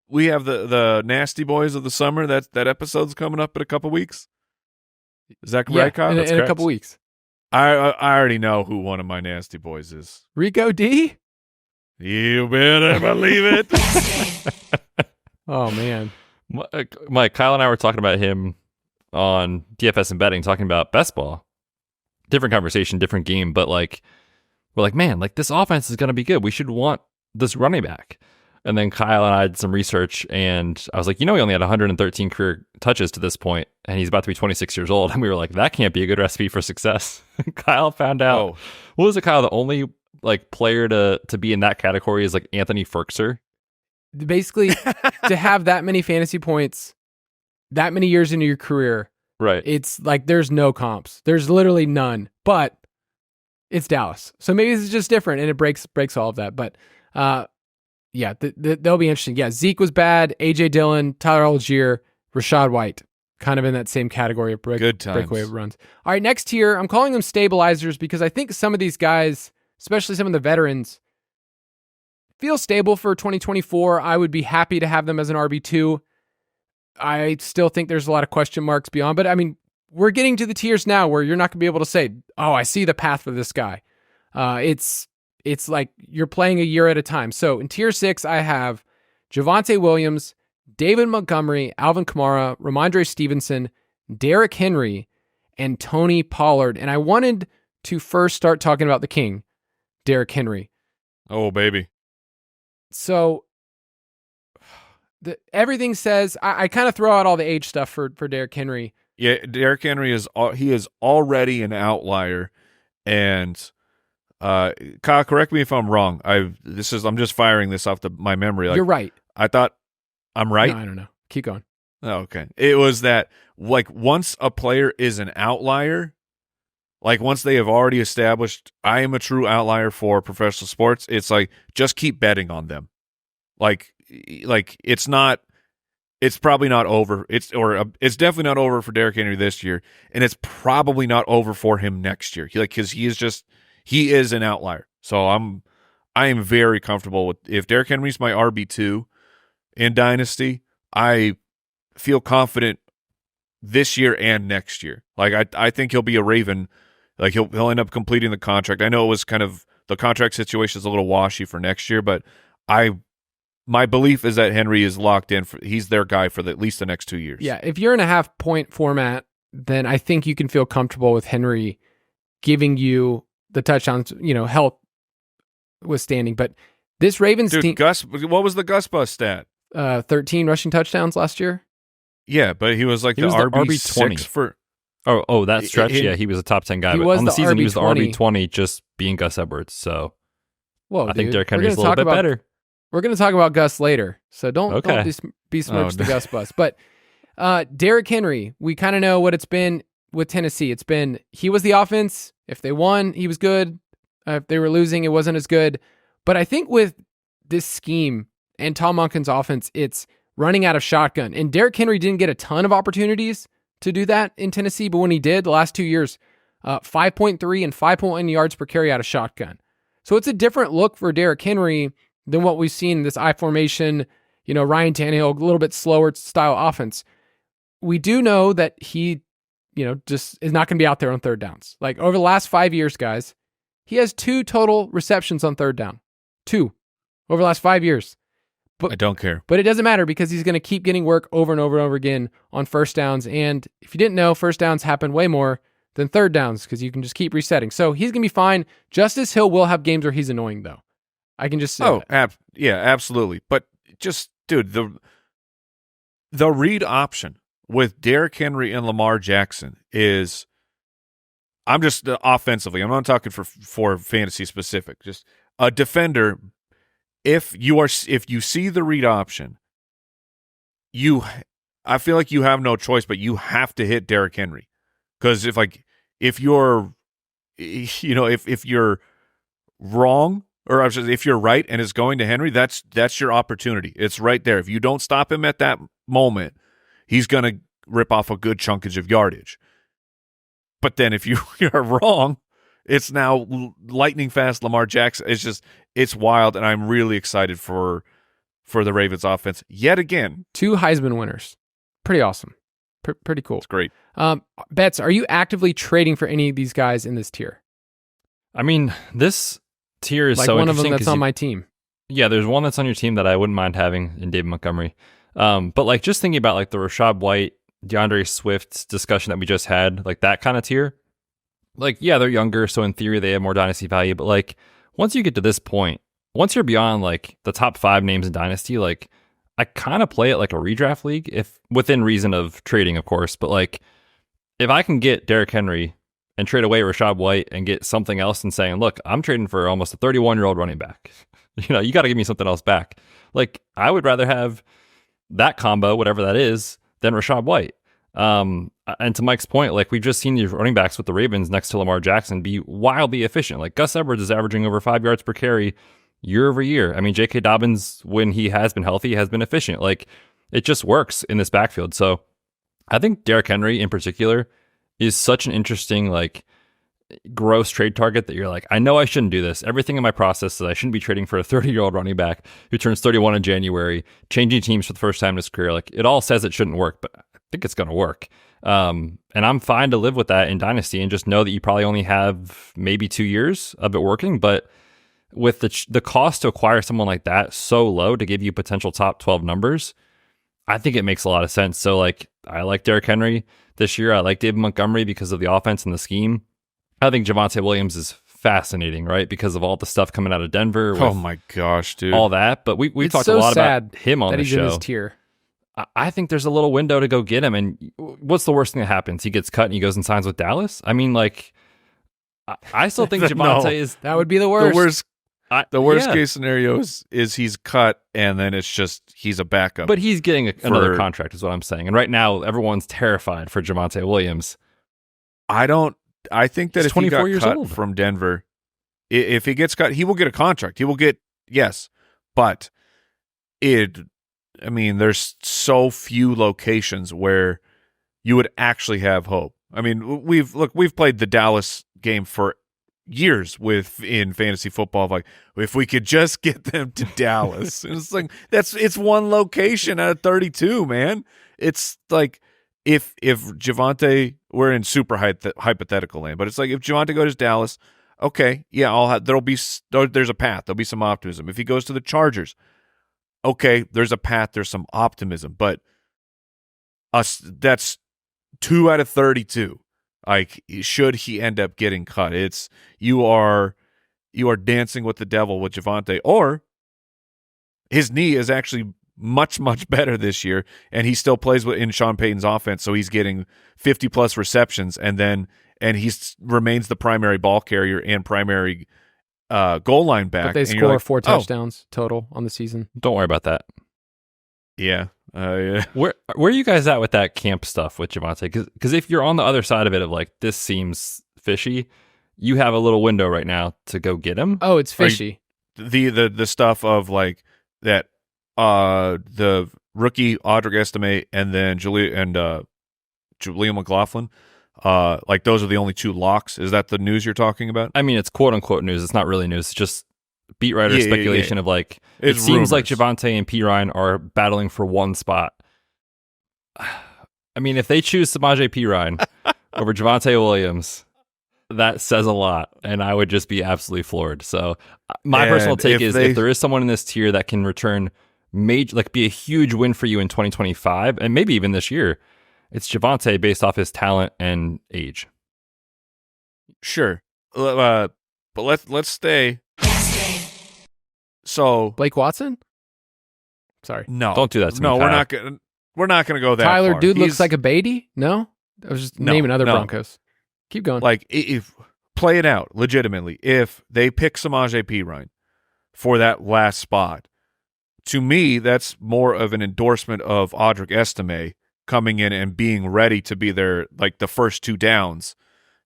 we have the nasty boys of the summer. That episode's coming up in a couple weeks. Is that right, Kyle? in a couple weeks. I already know who one of my nasty boys is. Rico D? You better believe it. Oh, man. Mike, Kyle and I were talking about him on DFS and betting, talking about best ball. Different conversation, different game, but like, we're like, man, like this offense is going to be good. We should want this running back. And then Kyle and I did some research, and I was like, he only had 113 career touches to this point, and he's about to be 26 years old. And we were like, that can't be a good recipe for success. Kyle found out. What was it, Kyle? The only like player to be in that category is like Anthony Ferkser. Basically, to have that many fantasy points, that many years into your career, right? It's like there's no comps. There's literally none. But it's Dallas, so maybe it's just different, and it breaks all of that. But yeah, they'll be interesting. Yeah, Zeke was bad. AJ Dillon, Tyler Algier, Rachaad White, kind of in that same category of breakaway runs. All right, next tier, I'm calling them stabilizers because I think some of these guys, especially some of the veterans, feel stable for 2024. I would be happy to have them as an RB2. I still think there's a lot of question marks beyond, but I mean, we're getting to the tiers now where you're not going to be able to say, oh, I see the path for this guy. It's like you're playing a year at a time. So in tier 6, I have Javonte Williams, David Montgomery, Alvin Kamara, Ramondre Stevenson, Derrick Henry, and Tony Pollard. And I wanted to first start talking about the king, Derrick Henry. Oh, baby. So everything says, I kind of throw out all the age stuff for Derrick Henry. Yeah, Derrick Henry is already an outlier, and Kyle, correct me if I'm wrong. I'm just firing this off my memory. Like, you're right. I thought I'm right. No, I don't know. Keep going. Oh, okay. It was that like once a player is an outlier, like once they have already established I am a true outlier for professional sports, it's like just keep betting on them. Like it's probably not over. It's definitely not over for Derrick Henry this year, and it's probably not over for him next year. Because he is an outlier. So I am very comfortable with if Derrick Henry's my RB2 in Dynasty. I feel confident this year and next year. Like I think he'll be a Raven. Like he'll end up completing the contract. I know it was kind of the contract situation is a little washy for next year, but my belief is that Henry is locked in. He's their guy for at least the next 2 years. Yeah, if you're in a half-point format, then I think you can feel comfortable with Henry giving you the touchdowns, health withstanding. But this Ravens team... Gus, what was the Gus Bus stat? 13 rushing touchdowns last year. Yeah, but he was like the RB20 for... Oh, that stretch? Yeah, he was a top 10 guy. But on the season, he was the RB20 just being Gus Edwards. So I think Derrick Henry's a little bit better. We're going to talk about Gus later, so don't besmirch the Gus bus. But Derrick Henry, we kind of know what it's been with Tennessee. It's been he was the offense. If they won, he was good. If they were losing, it wasn't as good. But I think with this scheme and Tom Monken's offense, it's running out of shotgun. And Derrick Henry didn't get a ton of opportunities to do that in Tennessee, but when he did, the last 2 years, 5.3 and 5.1 yards per carry out of shotgun. So it's a different look for Derrick Henry than what we've seen in this I formation, Ryan Tannehill, a little bit slower style offense. We do know that he, just is not going to be out there on third downs. Like over the last 5 years, guys, he has 2 total receptions on third down. 2 over the last 5 years. But I don't care. But it doesn't matter because he's going to keep getting work over and over and over again on first downs. And if you didn't know, first downs happen way more than third downs because you can just keep resetting. So he's going to be fine. Justice Hill will have games where he's annoying, though. I can just say that. Yeah, absolutely. But just, dude, the read option with Derrick Henry and Lamar Jackson is, I'm just offensively, I'm not talking for fantasy specific, just a defender. If you see the read option, I feel like you have no choice, but you have to hit Derrick Henry. Because if you're wrong, or if you're right and it's going to Henry, that's your opportunity. It's right there. If you don't stop him at that moment, he's going to rip off a good chunkage of yardage. But then if you are wrong, it's now lightning fast Lamar Jackson. It's wild, and I'm really excited for the Ravens offense yet again. 2 Heisman winners. Pretty awesome. Pretty cool. It's great. Betz, are you actively trading for any of these guys in this tier? I mean, this tier is like so one of them interesting that's on my team. Yeah, there's one that's on your team that I wouldn't mind having in David Montgomery. But like just thinking about like the Rachaad White, DeAndre Swift discussion that we just had, like that kind of tier. Like, yeah, they're younger, so in theory they have more dynasty value. But like once you get to this point, once you're beyond like the top 5 names in dynasty, like I kind of play it like a redraft league, if within reason of trading, of course. But like if I can get Derrick Henry and trade away Rachaad White and get something else and saying, look, I'm trading for almost a 31-year-old running back. You got to give me something else back. Like, I would rather have that combo, whatever that is, than Rachaad White. And to Mike's point, like, we've just seen these running backs with the Ravens next to Lamar Jackson be wildly efficient. Like, Gus Edwards is averaging over 5 yards per carry year over year. I mean, J.K. Dobbins, when he has been healthy, has been efficient. Like, it just works in this backfield. So I think Derrick Henry in particular is such an interesting, like, gross trade target that you're like, I know I shouldn't do this. Everything in my process says I shouldn't be trading for a 30-year-old running back who turns 31 in January, changing teams for the first time in his career. Like, it all says it shouldn't work, but I think it's going to work. And I'm fine to live with that in Dynasty and just know that you probably only have maybe 2 years of it working. But with the cost to acquire someone like that so low to give you potential top 12 numbers, I think it makes a lot of sense. So, like, I like Derrick Henry this year. I like David Montgomery because of the offense and the scheme. I think Javonte Williams is fascinating, right? Because of all the stuff coming out of Denver. Oh my gosh, dude. All that. But we talked so a lot sad about him on that the he's show. in this tier. I think there's a little window to go get him. And what's the worst thing that happens? He gets cut and he goes and signs with Dallas? I mean, like, I still think Javonte is... That would be the worst. The worst case scenario is he's cut and then it's just he's a backup. But he's getting another contract is what I'm saying. And right now, everyone's terrified for Javonte Williams. I think that He's if he got cut old. from Denver, if he gets cut, he will get a contract. He will get, yes. But there's so few locations where you would actually have hope. I mean, we've played the Dallas game for years in fantasy football. Like, if we could just get them to Dallas, and it's like it's one location out of 32, man. It's like if Javonte, we're in super hypothetical land, but it's like if Javonte goes to Dallas, okay, yeah, there's a path. There'll be some optimism. If he goes to the Chargers, okay, there's a path. There's some optimism, but that's 2 out of 32. Like, should he end up getting cut, you are dancing with the devil with Javonte, or his knee is actually much, much better this year, and he still plays in Sean Payton's offense, so he's getting 50-plus receptions, and he remains the primary ball carrier and primary goal line back. But they score 4 touchdowns total on the season. Don't worry about that. Yeah. Yeah. Where are you guys at with that camp stuff with Javonte? Because if you're on the other side of it of like, this seems fishy, you have a little window right now to go get him. Oh, it's fishy. The stuff of like that the rookie Audric Estime and then Julian McLaughlin, like those are the only 2 locks. Is that the news you're talking about? I mean, it's quote unquote news. It's not really news. It's just beat writer speculation of like, it seems rumors. like Javonte and P. Ryan are battling for one spot. I mean, if they choose Samaje P. Ryan over Javonte Williams, that says a lot, and I would just be absolutely floored. So my personal take is if there is someone in this tier that can return major, like be a huge win for you in 2025, and maybe even this year, it's Javonte based off his talent and age. Sure. But let's stay. So Blake Watson? Sorry. No. Don't do that to me, No, Kyle. we're not gonna go that Tyler, far. dude looks like a Beatty? No? I was just naming other Broncos. Keep going. Like, if play it out legitimately. If they pick Samaje P. Ryan for that last spot, to me, that's more of an endorsement of Audric Estime coming in and being ready to be there, like the first 2 downs,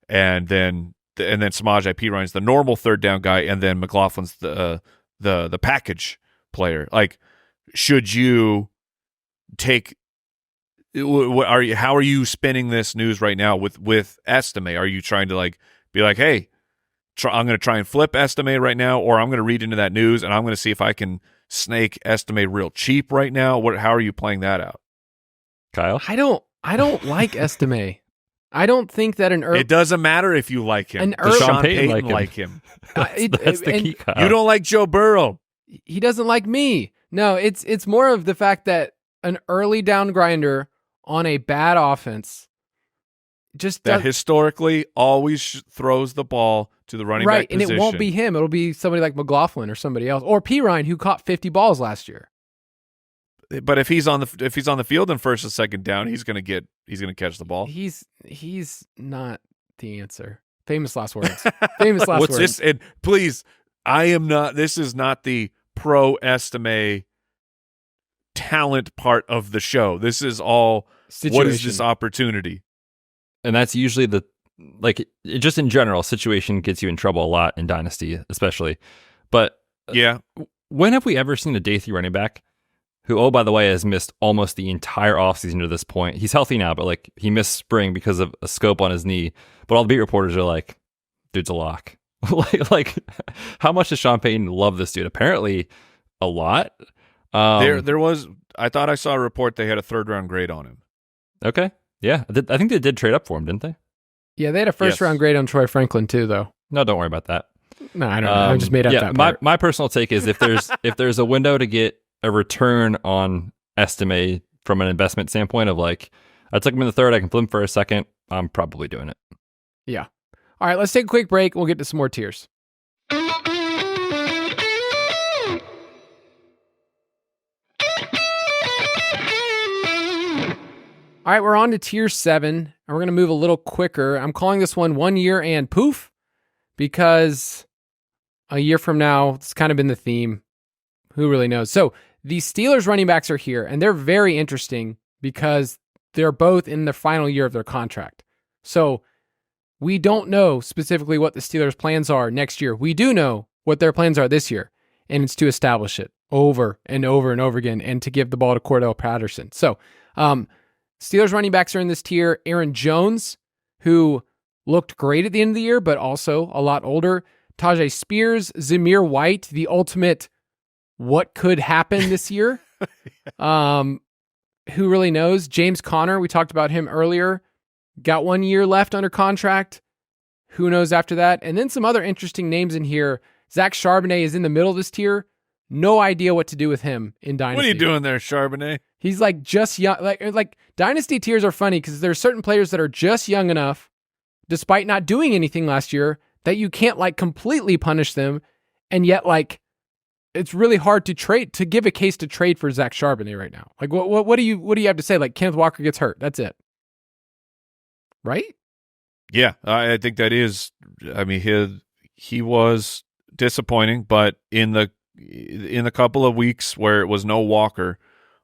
and then Samaje P. Ryan's the normal 3rd down guy, and then McLaughlin's the package player. Like, should you take How are you spinning this news right now with Estime? Are you trying to be like, hey, I'm going to try and flip Estime right now, or I'm going to read into that news and I'm going to see if I can snake Estime real cheap right now? How are you playing that out, Kyle? I don't like Estime. I don't think that it doesn't matter if you like him. Does Sean Payton like him? That's the key, Kyle. You don't like Joe Burrow. He doesn't like me. No, it's more of the fact that an early down grinder on a bad offense that historically always throws the ball to the running back position. And it won't be him. It'll be somebody like McLaughlin or somebody else, or P. Ryan, who caught 50 balls last year. But if he's on the field in first and second down, he's gonna catch the ball. He's not the answer. Famous last words. Famous last words. This? And please, I am not. This is not the pro Estime talent part of the show. This is all. Situation. What is this opportunity? And that's usually just in general, situation gets you in trouble a lot in Dynasty, especially. But yeah, when have we ever seen a day 3 running back who, oh, by the way, has missed almost the entire offseason to this point? He's healthy now, but he missed spring because of a scope on his knee. But all the beat reporters are like, dude's a lock. How much does Sean Payton love this dude? Apparently a lot. There was, I thought I saw a report they had a 3rd round grade on him. Okay. Yeah. I think they did trade up for him, didn't they? Yeah, they had a first round grade on Troy Franklin too, though. No, don't worry about that. No, I don't know. I just made up that part. My personal take is if there's a window to get a return on Estime from an investment standpoint of I took him in the 3rd, I can flip him for a 2nd, I'm probably doing it. Yeah. All right, let's take a quick break. We'll get to some more tiers. All right, we're on to tier 7, and we're going to move a little quicker. I'm calling this one 1 year and poof, because a year from now, it's kind of been the theme. Who really knows? So the Steelers running backs are here, and they're very interesting because they're both in the final year of their contract. So we don't know specifically what the Steelers' plans are next year. We do know what their plans are this year, and it's to establish it over and over and over again and to give the ball to Cordell Patterson. So, Steelers running backs are in this tier. Aaron Jones, who looked great at the end of the year, but also a lot older. Tajay Spears, Zamir White, the ultimate what could happen this year. Who really knows? James Conner, we talked about him earlier. Got 1 year left under contract. Who knows after that? And then some other interesting names in here. Zach Charbonnet is in the middle of this tier. No idea what to do with him in Dynasty. What are you doing there, Charbonnet? He's just young. Like Dynasty tiers are funny because there's certain players that are just young enough, despite not doing anything last year, that you can't completely punish them, and yet it's really hard to give a case to trade for Zach Charbonnet right now. What do you have to say? Kenneth Walker gets hurt. That's it, right? Yeah, I think that is. I mean, he was disappointing, but in the couple of weeks where it was no Walker,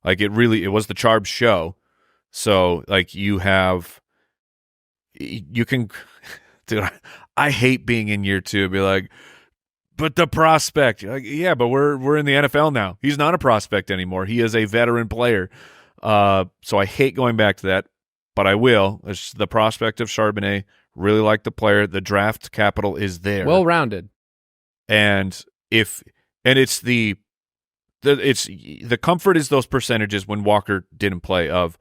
it was the Charb show. So you can, dude, I hate being in year 2, be like, but the prospect, yeah, but we're in the NFL now. He's not a prospect anymore. He is a veteran player. So I hate going back to that, but I will. It's the prospect of Charbonnet. Really like the player. The draft capital is there. Well-rounded. And it's the comfort is those percentages when Walker didn't play of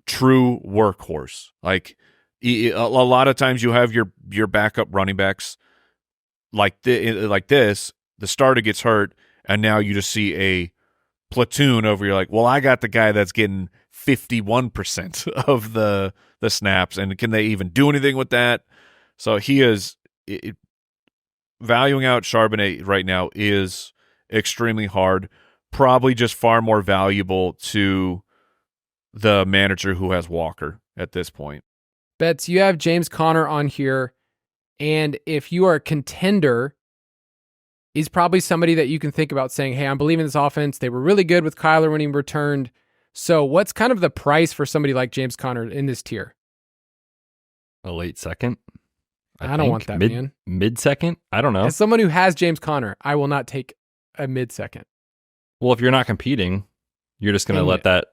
true workhorse. A lot of times you have your backup running backs like this. The starter gets hurt, and now you just see a platoon over. You're like, well, I got the guy that's getting 51% of the snaps, and can they even do anything with that? So he is valuing out Charbonnet right now is extremely hard. Probably just far more valuable to the manager who has Walker at this point. Betz, you have James Conner on here, and if you are a contender, he's probably somebody that you can think about saying, hey, I'm believing this offense. They were really good with Kyler when he returned. So what's kind of the price for somebody like James Conner in this tier? A late second. I don't want that, man. Mid-second? I don't know. As someone who has James Conner, I will not take a mid-second. Well, if you're not competing, you're just going to let that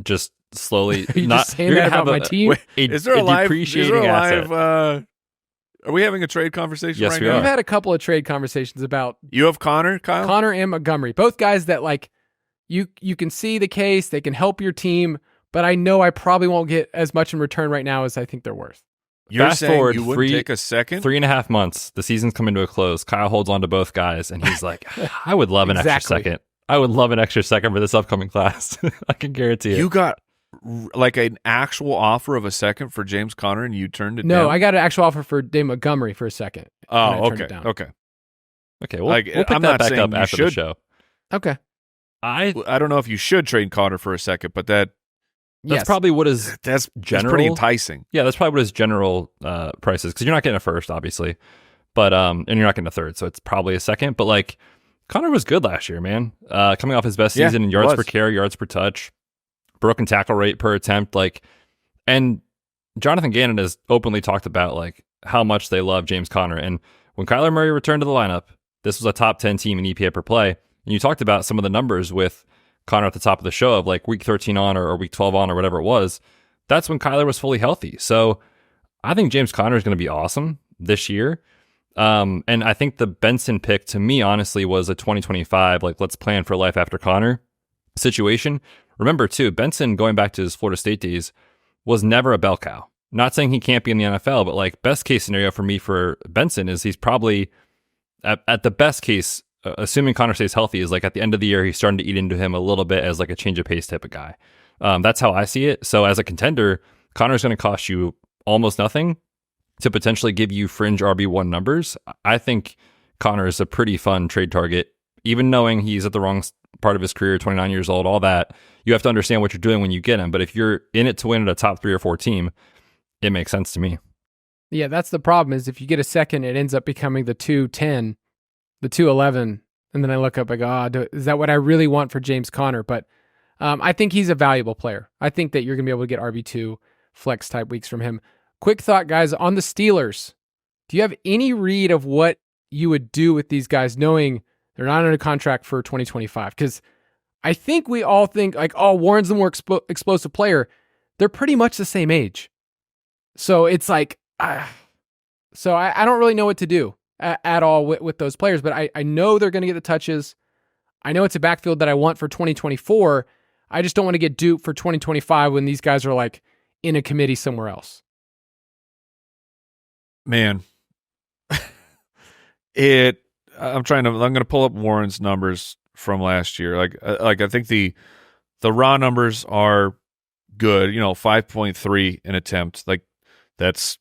just slowly Are you not. just saying You're that gonna about have my team? Is there a live? depreciating asset. Are we having a trade conversation Yes, right we now? are. We've had a couple of trade conversations about You have Connor, Kyle? Connor and Montgomery, both guys that like you can see the case, they can help your team, but I know I probably won't get as much in return right now as I think they're worth. You're Fast saying forward you wouldn't take a second? 3.5 months. The season's coming to a close. Kyle holds on to both guys, and he's like, I would love an extra Exactly. second. I would love an extra second for this upcoming class. I can guarantee it. You got like an actual offer of a second for James Conner, and you turned it down? No, I got an actual offer for Dave Montgomery for a second. and I Oh, turned it okay. down. Okay. Okay, we'll Like, pick I'm that not back saying up you after the should. show. Okay. I I don't know if you should trade Connor for a second, but that's Yes. probably what is that's general. pretty enticing. Yeah, that's probably what his general price is, because you're not getting a first, obviously, but and you're not getting a third, so it's probably a second. But like, Connor was good last year, man. Coming off his best Yeah, season in he yards was. per carry, yards per touch, broken tackle rate per attempt, like, and Jonathan Gannon has openly talked about like how much they love James Conner. And when Kyler Murray returned to the lineup, this was a top 10 team in EPA per play. And you talked about some of the numbers with Connor at the top of the show of like week 13 on or week 12 on or whatever it was. That's when Kyler was fully healthy. So I think James Conner is going to be awesome this year. And I think the Benson pick to me, honestly, was a 2025, like, let's plan for life after Connor situation. Remember, too, Benson, going back to his Florida State days, was never a bell cow. Not saying he can't be in the NFL, but like best case scenario for me for Benson is he's probably at the best case, assuming Connor stays healthy, is like at the end of the year, he's starting to eat into him a little bit as like a change of pace type of guy. That's how I see it. So as a contender, Connor's going to cost you almost nothing to potentially give you fringe RB1 numbers. I think Connor is a pretty fun trade target, even knowing he's at the wrong part of his career, 29 years old, all that. You have to understand what you're doing when you get him. But if you're in it to win at a top 3 or 4 team, it makes sense to me. Yeah, that's the problem is if you get a second, it ends up becoming the 210, the 211. And then I look up, I go, is that what I really want for James Conner? But I think he's a valuable player. I think that you're going to be able to get RB2 flex type weeks from him. Quick thought, guys, on the Steelers. Do you have any read of what you would do with these guys knowing they're not under contract for 2025? Because I think we all think like, oh, Warren's the more explosive player. They're pretty much the same age. So it's like, so I don't really know what to do at all with those players, but I know they're going to get the touches. I know it's a backfield that I want for 2024. I just don't want to get duped for 2025 when these guys are like in a committee somewhere else. Man, I'm going to pull up Warren's numbers from last year. Like I think the raw numbers are good. 5.3 an attempt. Like that's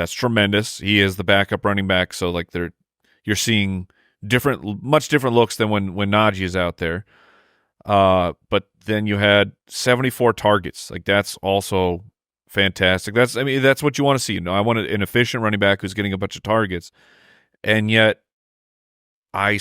tremendous. He is the backup running back, so like you're seeing much different looks than when Najee is out there. But then you had 74 targets. Like that's also fantastic. That's what you want to see. I want an efficient running back who's getting a bunch of targets, and yet I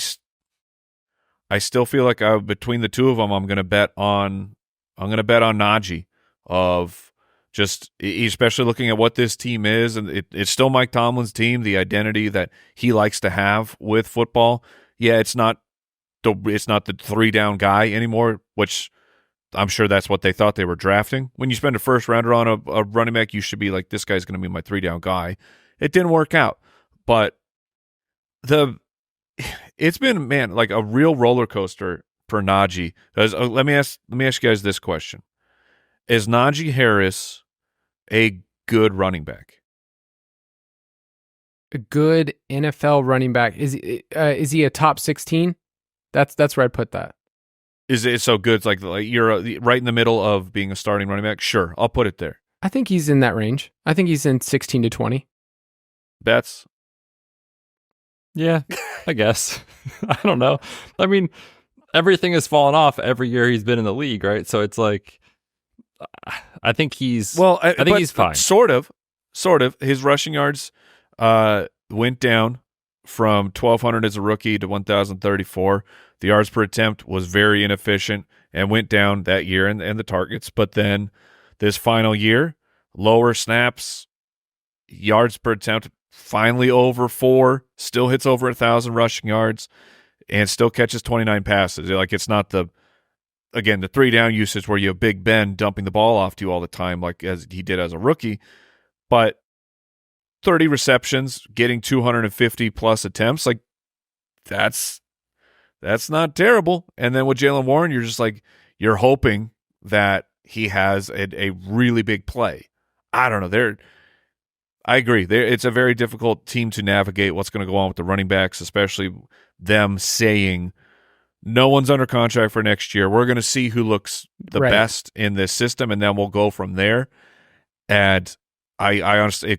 still feel like between the two of them, I'm going to bet on Najee. Of just especially looking at what this team is, and it's still Mike Tomlin's team. The identity that he likes to have with football. Yeah, it's not the 3-down guy anymore, which I'm sure that's what they thought they were drafting. When you spend a first rounder on a running back, you should be like, this guy's going to be my 3-down guy. It didn't work out, but it's been, man, like a real roller coaster for Najee. Let me ask you guys this question: is Najee Harris a good running back? A good NFL running back. Is he a top 16? That's where I'd put that. Is it so good? It's like you're right in the middle of being a starting running back. Sure, I'll put it there. I think he's in that range. I think he's in 16 to 20. Betz? Yeah, I guess. I don't know. I mean, everything has fallen off every year he's been in the league, right? So it's like, I think he's I think he's fine. Sort of. His rushing yards went down from 1,200 as a rookie to 1,034. The yards per attempt was very inefficient and went down that year, and the targets. But then this final year, lower snaps, yards per attempt, finally over 4, still hits over 1,000 rushing yards, and still catches 29 passes. Like, it's not the again, the 3-down usage where you have Big Ben dumping the ball off to you all the time, like as he did as a rookie. But 30 receptions, getting 250 plus attempts, like that's not terrible. And then with Jaylen Warren, you're just like, you're hoping that he has a really big play. I don't know. I agree. It's a very difficult team to navigate what's going to go on with the running backs, especially them saying no one's under contract for next year. We're going to see who looks the best in this system, and then we'll go from there. And I honestly,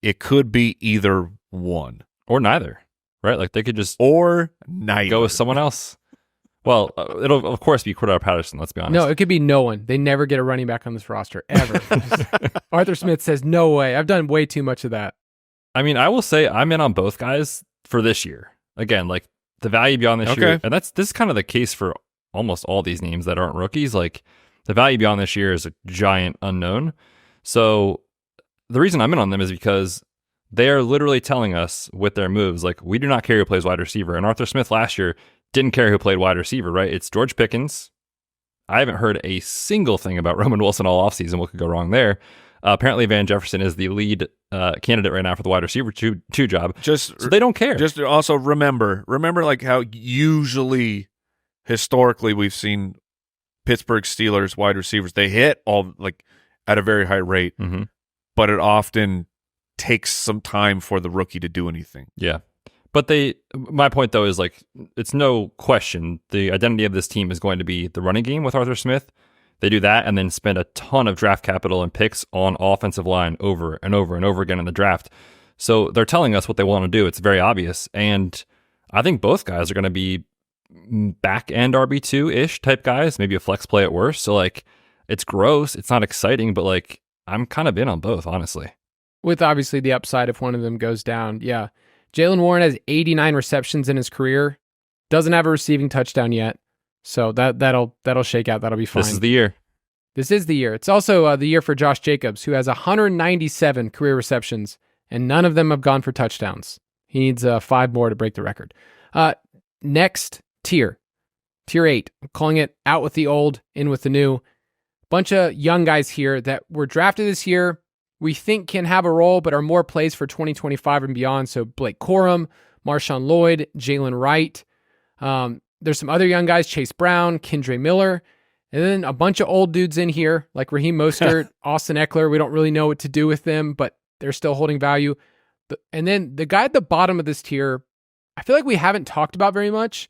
it could be either one. Or neither, right? Like they could just or neither. Go with someone else. Well, it'll of course be Cordell Patterson, let's be honest. No, it could be no one. They never get a running back on this roster, ever. Arthur Smith says, no way. I've done way too much of that. I mean, I will say I'm in on both guys for this year. Again, like the value beyond this year, and this is kind of the case for almost all these names that aren't rookies. Like the value beyond this year is a giant unknown. So the reason I'm in on them is because they are literally telling us with their moves, like, we do not care who plays wide receiver. And Arthur Smith last year didn't care who played wide receiver, right? It's George Pickens. I haven't heard a single thing about Roman Wilson all offseason. What could go wrong there? Apparently, Van Jefferson is the lead candidate right now for the wide receiver two job. So they don't care. Just also remember like how usually, historically, we've seen Pittsburgh Steelers wide receivers. They hit all like at a very high rate, but it often takes some time for the rookie to do anything. Yeah. But my point though is like, it's no question the identity of this team is going to be the running game with Arthur Smith. They do that and then spend a ton of draft capital and picks on offensive line over and over and over again in the draft. So they're telling us what they want to do. It's very obvious. And I think both guys are going to be back end RB2-ish type guys, maybe a flex play at worst. So like, it's gross. It's not exciting, but like, I'm kind of in on both, honestly. With obviously the upside if one of them goes down. Yeah. Jaylen Warren has 89 receptions in his career. Doesn't have a receiving touchdown yet. So that'll shake out. That'll be fine. This is the year. This is the year. It's also the year for Josh Jacobs, who has 197 career receptions, and none of them have gone for touchdowns. He needs 5 more to break the record. Next tier 8. I'm calling it out with the old, in with the new. Bunch of young guys here that were drafted this year. We think can have a role, but are more plays for 2025 and beyond. So Blake Corum, Marshawn Lloyd, Jalen Wright. There's some other young guys, Chase Brown, Kendre Miller, and then a bunch of old dudes in here like Raheem Mostert, Austin Eckler. We don't really know what to do with them, but they're still holding value. And then the guy at the bottom of this tier, I feel like we haven't talked about very much,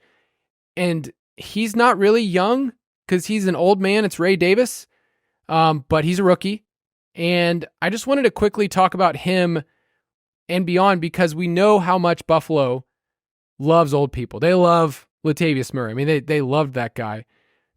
and he's not really young because he's an old man. It's Ray Davis, but he's a rookie. And I just wanted to quickly talk about him and beyond because we know how much Buffalo loves old people. They love Latavius Murray. I mean, they loved that guy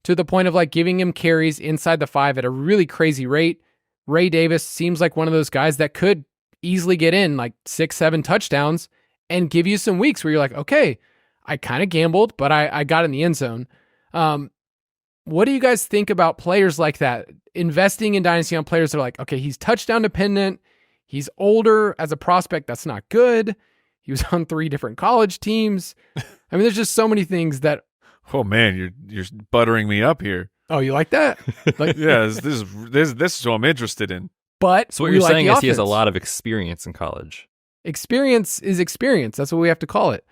to the point of like giving him carries inside the 5 at a really crazy rate. Ray Davis seems like one of those guys that could easily get in like 6-7 touchdowns and give you some weeks where you're like, okay, I kind of gambled, but I got in the end zone. What do you guys think about players like that? Investing in Dynasty on players that are like, okay, he's touchdown dependent. He's older as a prospect. That's not good. He was on 3 different college teams. I mean, there's just so many things that. Oh man, you're buttering me up here. Oh, you like that? Like, yeah, this is what I'm interested in. But so what you're saying is he has a lot of experience in college. Experience is experience. That's what we have to call it.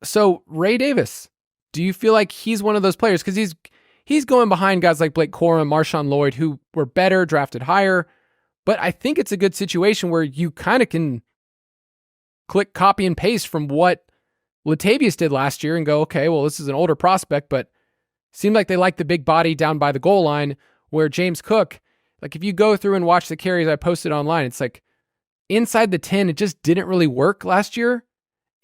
So Ray Davis, do you feel like he's one of those players? Because he's going behind guys like Blake Corum, Marshawn Lloyd, who were better, drafted higher. But I think it's a good situation where you kind of can click copy and paste from what Latavius did last year and go, okay, well, this is an older prospect, but seemed like they like the big body down by the goal line, where James Cook, like if you go through and watch the carries I posted online, it's like inside the 10, it just didn't really work last year.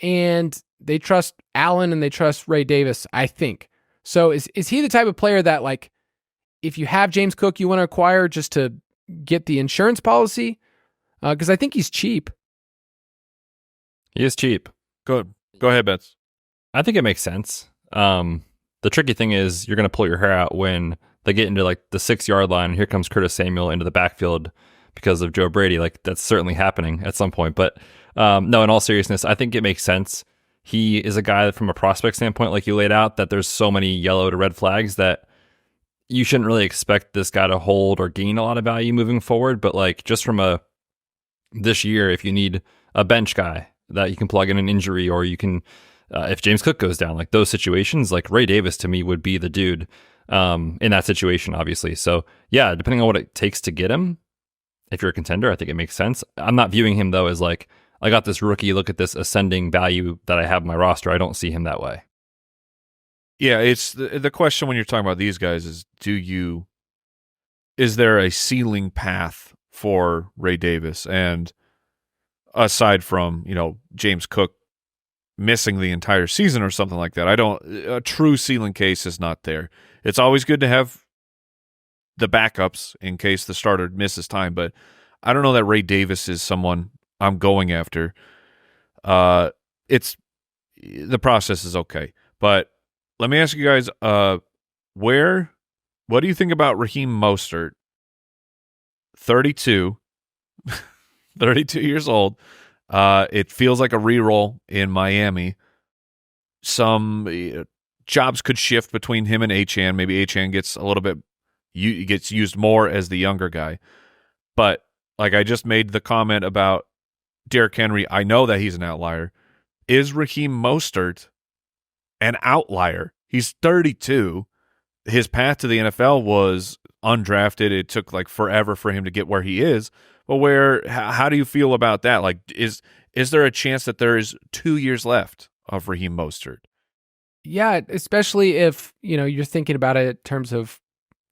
And they trust Allen and they trust Ray Davis, I think. So is he the type of player that, like, if you have James Cook, you want to acquire just to get the insurance policy? Because I think he's cheap. He is cheap. Go ahead, Betz. I think it makes sense. The tricky thing is you're going to pull your hair out when they get into like the 6-yard line and here comes Curtis Samuel into the backfield because of Joe Brady. Like that's certainly happening at some point. But no, in all seriousness, I think it makes sense. He is a guy that from a prospect standpoint, like you laid out, that there's so many yellow to red flags that you shouldn't really expect this guy to hold or gain a lot of value moving forward. But like just from this year, if you need a bench guy that you can plug in an injury, or you can, if James Cook goes down, like those situations, like Ray Davis to me would be the dude in that situation, obviously. So yeah, depending on what it takes to get him, if you're a contender, I think it makes sense. I'm not viewing him though as like, I got this rookie, look at this ascending value that I have in my roster. I don't see him that way. Yeah, it's the question when you're talking about these guys is, is there a ceiling path for Ray Davis? And aside from, James Cook missing the entire season or something like that, a true ceiling case is not there. It's always good to have the backups in case the starter misses time, but I don't know that Ray Davis is someone I'm going after. The process is okay, but let me ask you guys, what do you think about Raheem Mostert? 32 years old. It feels like a reroll in Miami. Some jobs could shift between him and Achane. Maybe Achane gets a little bit gets used more as the younger guy. But like I just made the comment about Derrick Henry, I know that he's an outlier. Is Raheem Mostert an outlier? He's 32. His path to the NFL was undrafted. It took like forever for him to get where he is. But how do you feel about that? Like, is there a chance that there is 2 years left of Raheem Mostert? Yeah, especially if, you're thinking about it in terms of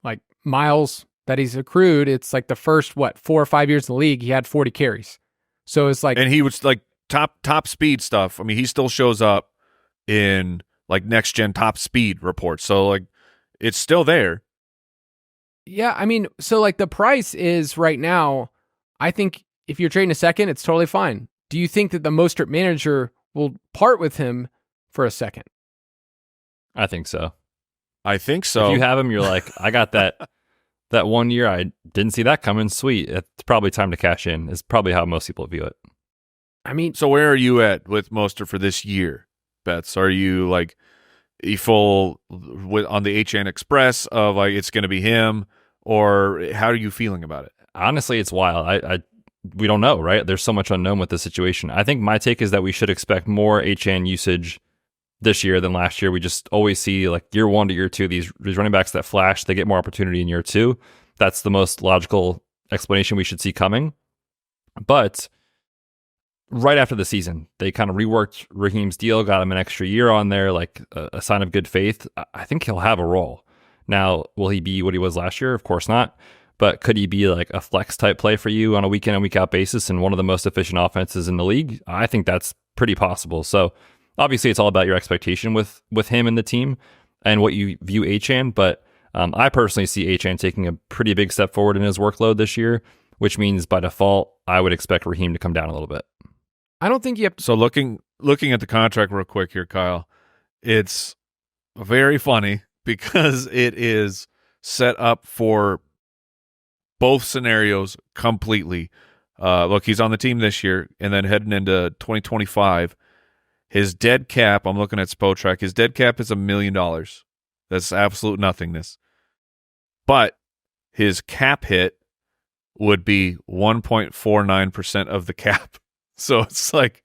like miles that he's accrued. It's like the first, 4 or 5 years in the league, he had 40 carries. So it's like, and he was like top speed stuff. I mean, he still shows up in like next gen top speed reports. So like it's still there. Yeah. I mean, so like the price is right now, I think if you're trading a second, it's totally fine. Do you think that the Mostert manager will part with him for a second? I think so. If you have him, you're like, I got that 1 year. I didn't see that coming. Sweet. It's probably time to cash in. Is probably how most people view it. I mean, so where are you at with Mostert for this year, Betz? Are you like full on the HN Express of like it's going to be him, or how are you feeling about it? Honestly, it's wild. We don't know, right? There's so much unknown with the situation. I think my take is that we should expect more HN usage this year than last year. We just always see like year 1 to year 2, these running backs that flash, they get more opportunity in year 2. That's the most logical explanation we should see coming. But right after the season, they kind of reworked Raheem's deal, got him an extra year on there, like a sign of good faith. I think he'll have a role. Now, will he be what he was last year? Of course not. But could he be like a flex type play for you on a week in and week out basis and one of the most efficient offenses in the league? I think that's pretty possible. So obviously it's all about your expectation with him and the team and what you view Achane. But I personally see Achane taking a pretty big step forward in his workload this year, which means by default, I would expect Raheem to come down a little bit. I don't think you have. So looking at the contract real quick here, Kyle, it's very funny because it is set up for both scenarios completely. Look, he's on the team this year, and then heading into 2025, his dead cap, I'm looking at Spotrac, his dead cap is $1 million. That's absolute nothingness. But his cap hit would be 1.49% of the cap. So it's like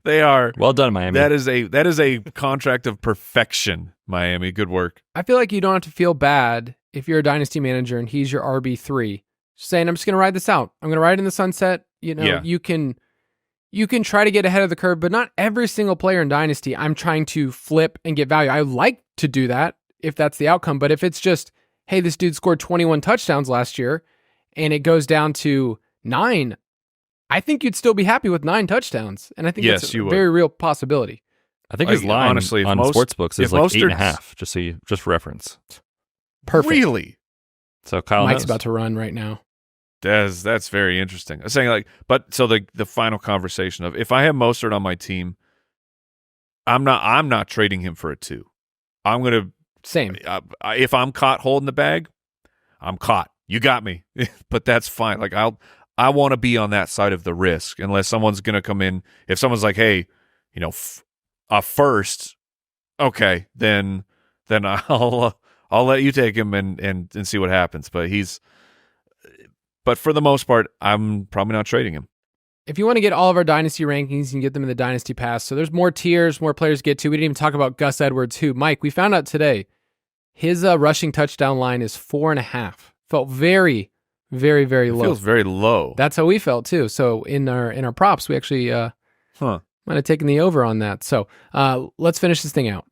they are well done, Miami. That is a contract of perfection, Miami. Good work. I feel like you don't have to feel bad if you're a dynasty manager and he's your RB3. Saying, I'm just going to ride this out. I'm going to ride in the sunset. You can try to get ahead of the curve, but not every single player in dynasty I'm trying to flip and get value. I like to do that if that's the outcome. But if it's just, hey, this dude scored 21 touchdowns last year and it goes down to 9, I think you'd still be happy with 9 touchdowns. And I think that's a very real possibility. I think his line honestly, on sportsbooks is like 8.5, just for reference. Perfect. Really? So Kyle Mike's knows. about to run right now. That's very interesting. I'm saying like, but so the final conversation of if I have Mostert on my team, I'm not trading him for a 2. I'm gonna same. If I'm caught holding the bag, I'm caught. You got me, but that's fine. Like I want to be on that side of the risk unless someone's gonna come in. If someone's like, hey, a first, okay, then I'll I'll let you take him and see what happens. But for the most part, I'm probably not trading him. If you want to get all of our Dynasty rankings, you can get them in the Dynasty Pass. So there's more tiers, more players to get to. We didn't even talk about Gus Edwards, who, Mike, we found out today, his rushing touchdown line is 4.5. Felt very, very, very low. Feels very low. That's how we felt too. So in our props, we actually might have taken the over on that. So let's finish this thing out.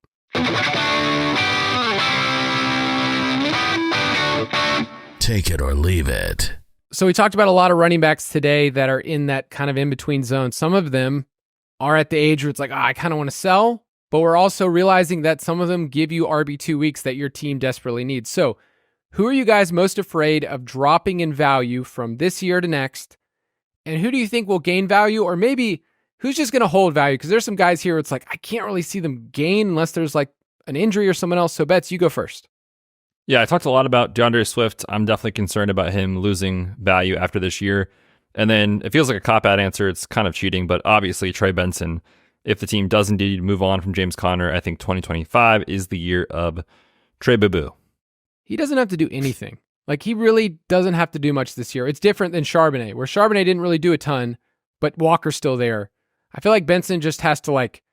Take it or leave it. So we talked about a lot of running backs today that are in that kind of in-between zone. Some of them are at the age where it's like, I kind of want to sell, but we're also realizing that some of them give you RB2 weeks that your team desperately needs. So who are you guys most afraid of dropping in value from this year to next? And who do you think will gain value? Or maybe who's just going to hold value? Because there's some guys here where it's like, I can't really see them gain unless there's like an injury or someone else. So Betz, you go first. Yeah, I talked a lot about DeAndre Swift. I'm definitely concerned about him losing value after this year. And then it feels like a cop-out answer. It's kind of cheating, but obviously Trey Benson, if the team does indeed move on from James Conner, I think 2025 is the year of Trey Boo-Boo. He doesn't have to do anything. Like, he really doesn't have to do much this year. It's different than Charbonnet, where Charbonnet didn't really do a ton, but Walker's still there. I feel like Benson just has to, like,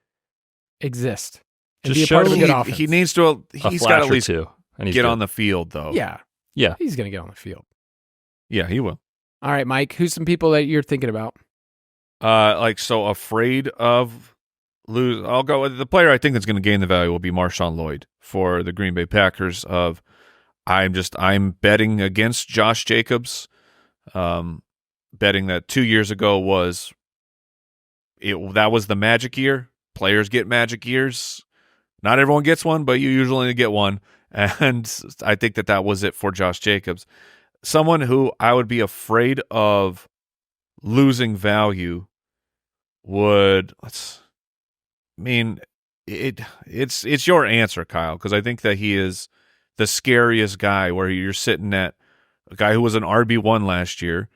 exist and Just be a part of a show good offense. He needs to. He's got to at least two, and get on the field, though. Yeah. Yeah. He's going to get on the field. Yeah, he will. All right, Mike, who's some people that you're thinking about? So afraid of lose. I'll go with the player I think that's going to gain the value will be Marshawn Lloyd for the Green Bay Packers. I'm betting against Josh Jacobs. Betting that 2 years ago that was the magic year. Players get magic years. Not everyone gets one, but you usually only get one. And I think that was it for Josh Jacobs. Someone who I would be afraid of losing value it's your answer, Kyle, because I think that he is the scariest guy where you're sitting at a guy who was an RB1 last year.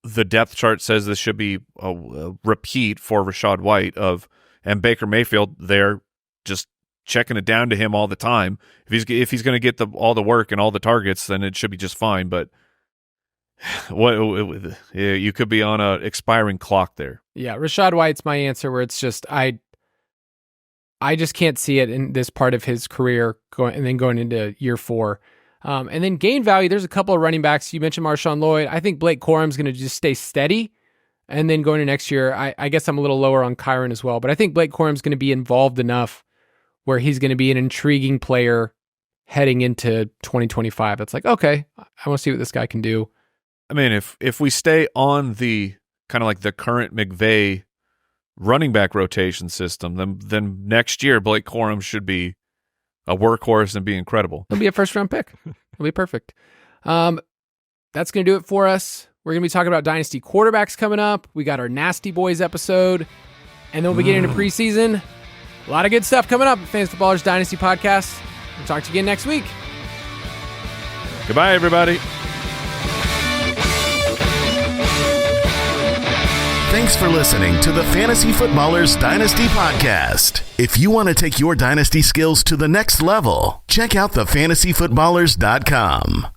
The depth chart says this should be a repeat for Rachaad White and Baker Mayfield there just checking it down to him all the time. If he's going to get all the work and all the targets, then it should be just fine. But you could be on a expiring clock there. Yeah, Rachaad White's my answer, where it's just I just can't see it in this part of his career going into year 4. And then gain value, there's a couple of running backs. You mentioned Marshawn Lloyd. I think Blake Corum's going to just stay steady. And then going to next year, I guess I'm a little lower on Kyron as well. But I think Blake Corum's going to be involved enough where he's going to be an intriguing player heading into 2025. It's like, okay, I want to see what this guy can do. I mean, if we stay on the kind of like the current McVay running back rotation system, then next year Blake Corum should be a workhorse and be incredible. He'll be a first-round pick. He'll be perfect. That's going to do it for us. We're going to be talking about Dynasty quarterbacks coming up. We got our Nasty Boys episode, and then we'll be getting into preseason. A lot of good stuff coming up at Fantasy Footballers Dynasty Podcast. We'll talk to you again next week. Goodbye, everybody. Thanks for listening to the Fantasy Footballers Dynasty Podcast. If you want to take your dynasty skills to the next level, check out thefantasyfootballers.com.